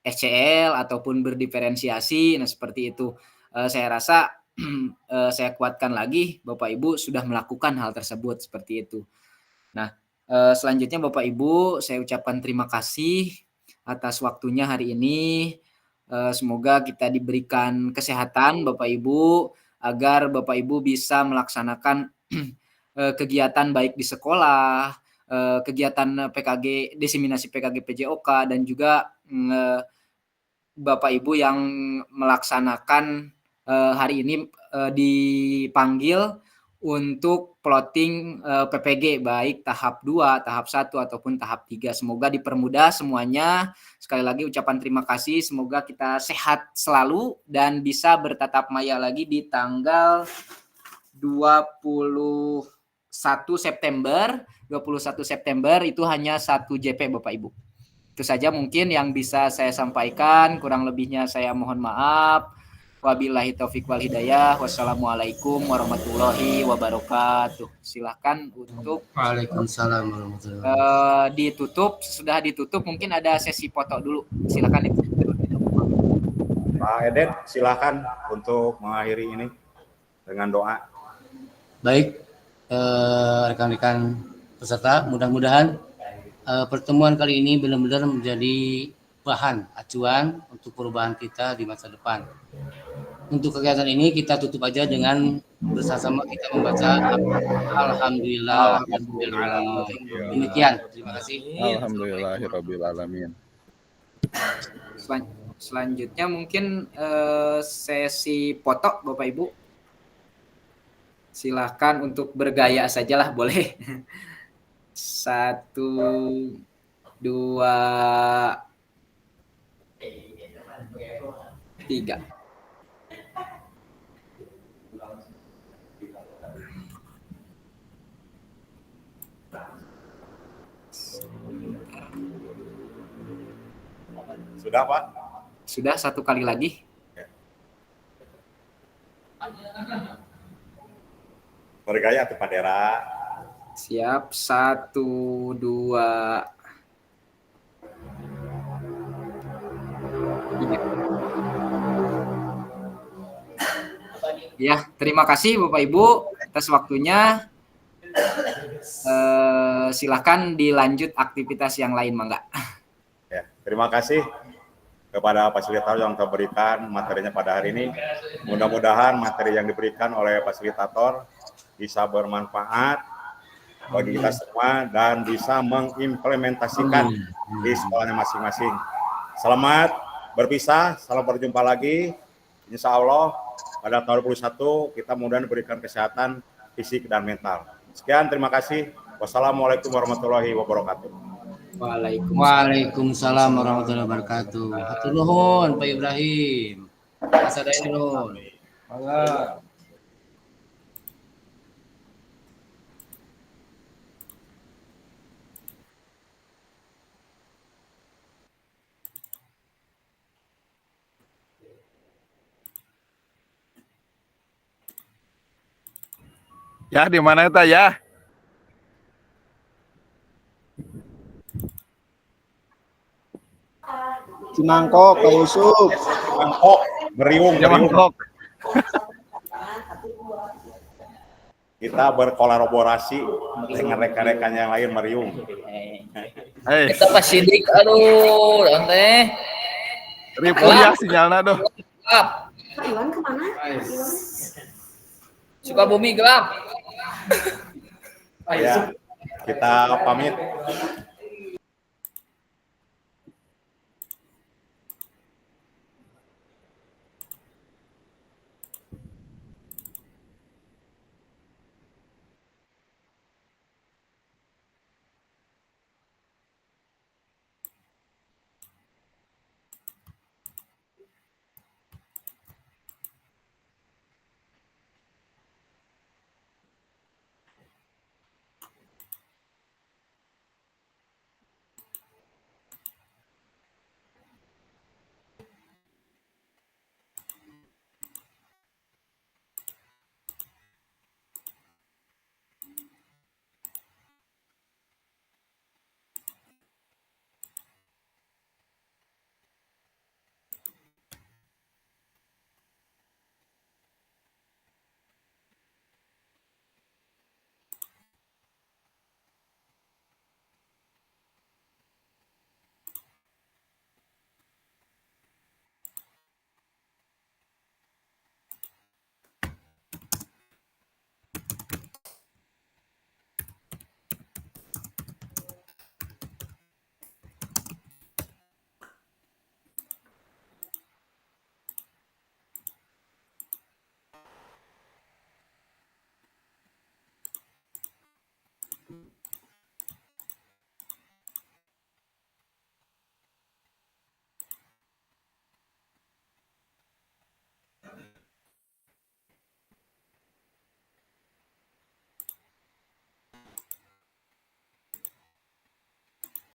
SCL ataupun berdiferensiasi. Nah, seperti itu. Saya rasa saya kuatkan lagi Bapak Ibu sudah melakukan hal tersebut seperti itu. Nah, selanjutnya Bapak Ibu, saya ucapkan terima kasih atas waktunya hari ini. Semoga kita diberikan kesehatan Bapak Ibu, agar Bapak Ibu bisa melaksanakan kegiatan baik di sekolah, kegiatan PKG, diseminasi PKG PJOK, dan juga Bapak Ibu yang melaksanakan hari ini dipanggil untuk plotting PPG baik tahap 2, tahap 1 ataupun tahap 3. Semoga dipermudah semuanya. Sekali lagi ucapan terima kasih. Semoga kita sehat selalu dan bisa bertatap maya lagi di tanggal 21 September. 21 September itu hanya 1 JP Bapak Ibu. Itu saja mungkin yang bisa saya sampaikan. Kurang lebihnya saya mohon maaf. Wabillahi taufiq wal hidayah. Wassalamualaikum warahmatullahi wabarakatuh. Silahkan untuk Waalaikumsalam warahmatullahi wabarakatuh. ditutup. Sudah ditutup, mungkin ada sesi foto dulu. Silahkan itu. Pak Edet, silahkan untuk mengakhiri ini dengan doa. Baik, rekan-rekan peserta, mudah-mudahan pertemuan kali ini benar-benar menjadi bahan acuan untuk perubahan kita di masa depan. Untuk kegiatan ini kita tutup aja dengan bersama kita membaca Alhamdulillah Rabbil Alamin. Demikian, terima kasih. Alhamdulillahirabbil alamin. Selanjutnya mungkin sesi foto Bapak Ibu. Silahkan untuk bergaya sajalah boleh. 1, 2, 3. Sudah, Pak? Sudah, satu kali lagi. Bergaya tuh Pak Dera. Siap, 1, 2, 3. Ya, terima kasih Bapak Ibu atas waktunya. Silakan dilanjut aktivitas yang lain, Mangga. Ya, terima kasih kepada fasilitator yang telah berikan materinya pada hari ini. Mudah-mudahan materi yang diberikan oleh fasilitator bisa bermanfaat bagi kita semua dan bisa mengimplementasikan di sekolahnya masing-masing. Selamat berpisah, salam berjumpa lagi. Insya Allah pada tahun 2021 kita mudah diberikan kesehatan fisik dan mental. Sekian, terima kasih. Wassalamualaikum warahmatullahi wabarakatuh. Waalaikumsalam warahmatullahi wabarakatuh. Hatur nuhun Pak Ibrahim. Asadainun. Mangga. Ya, di mana itu ya? Cimangkok, Pak Yusuf. Cimangkok, Meriung. Kita berkolaborasi dengan rekan-rekan yang lain Meriung. Kita Pak Sidik, aduh, teh. Ribu ya sinyalnya doh. Gelap. Iwan kemana? Sukabumi gelap. Ya, kita pamit.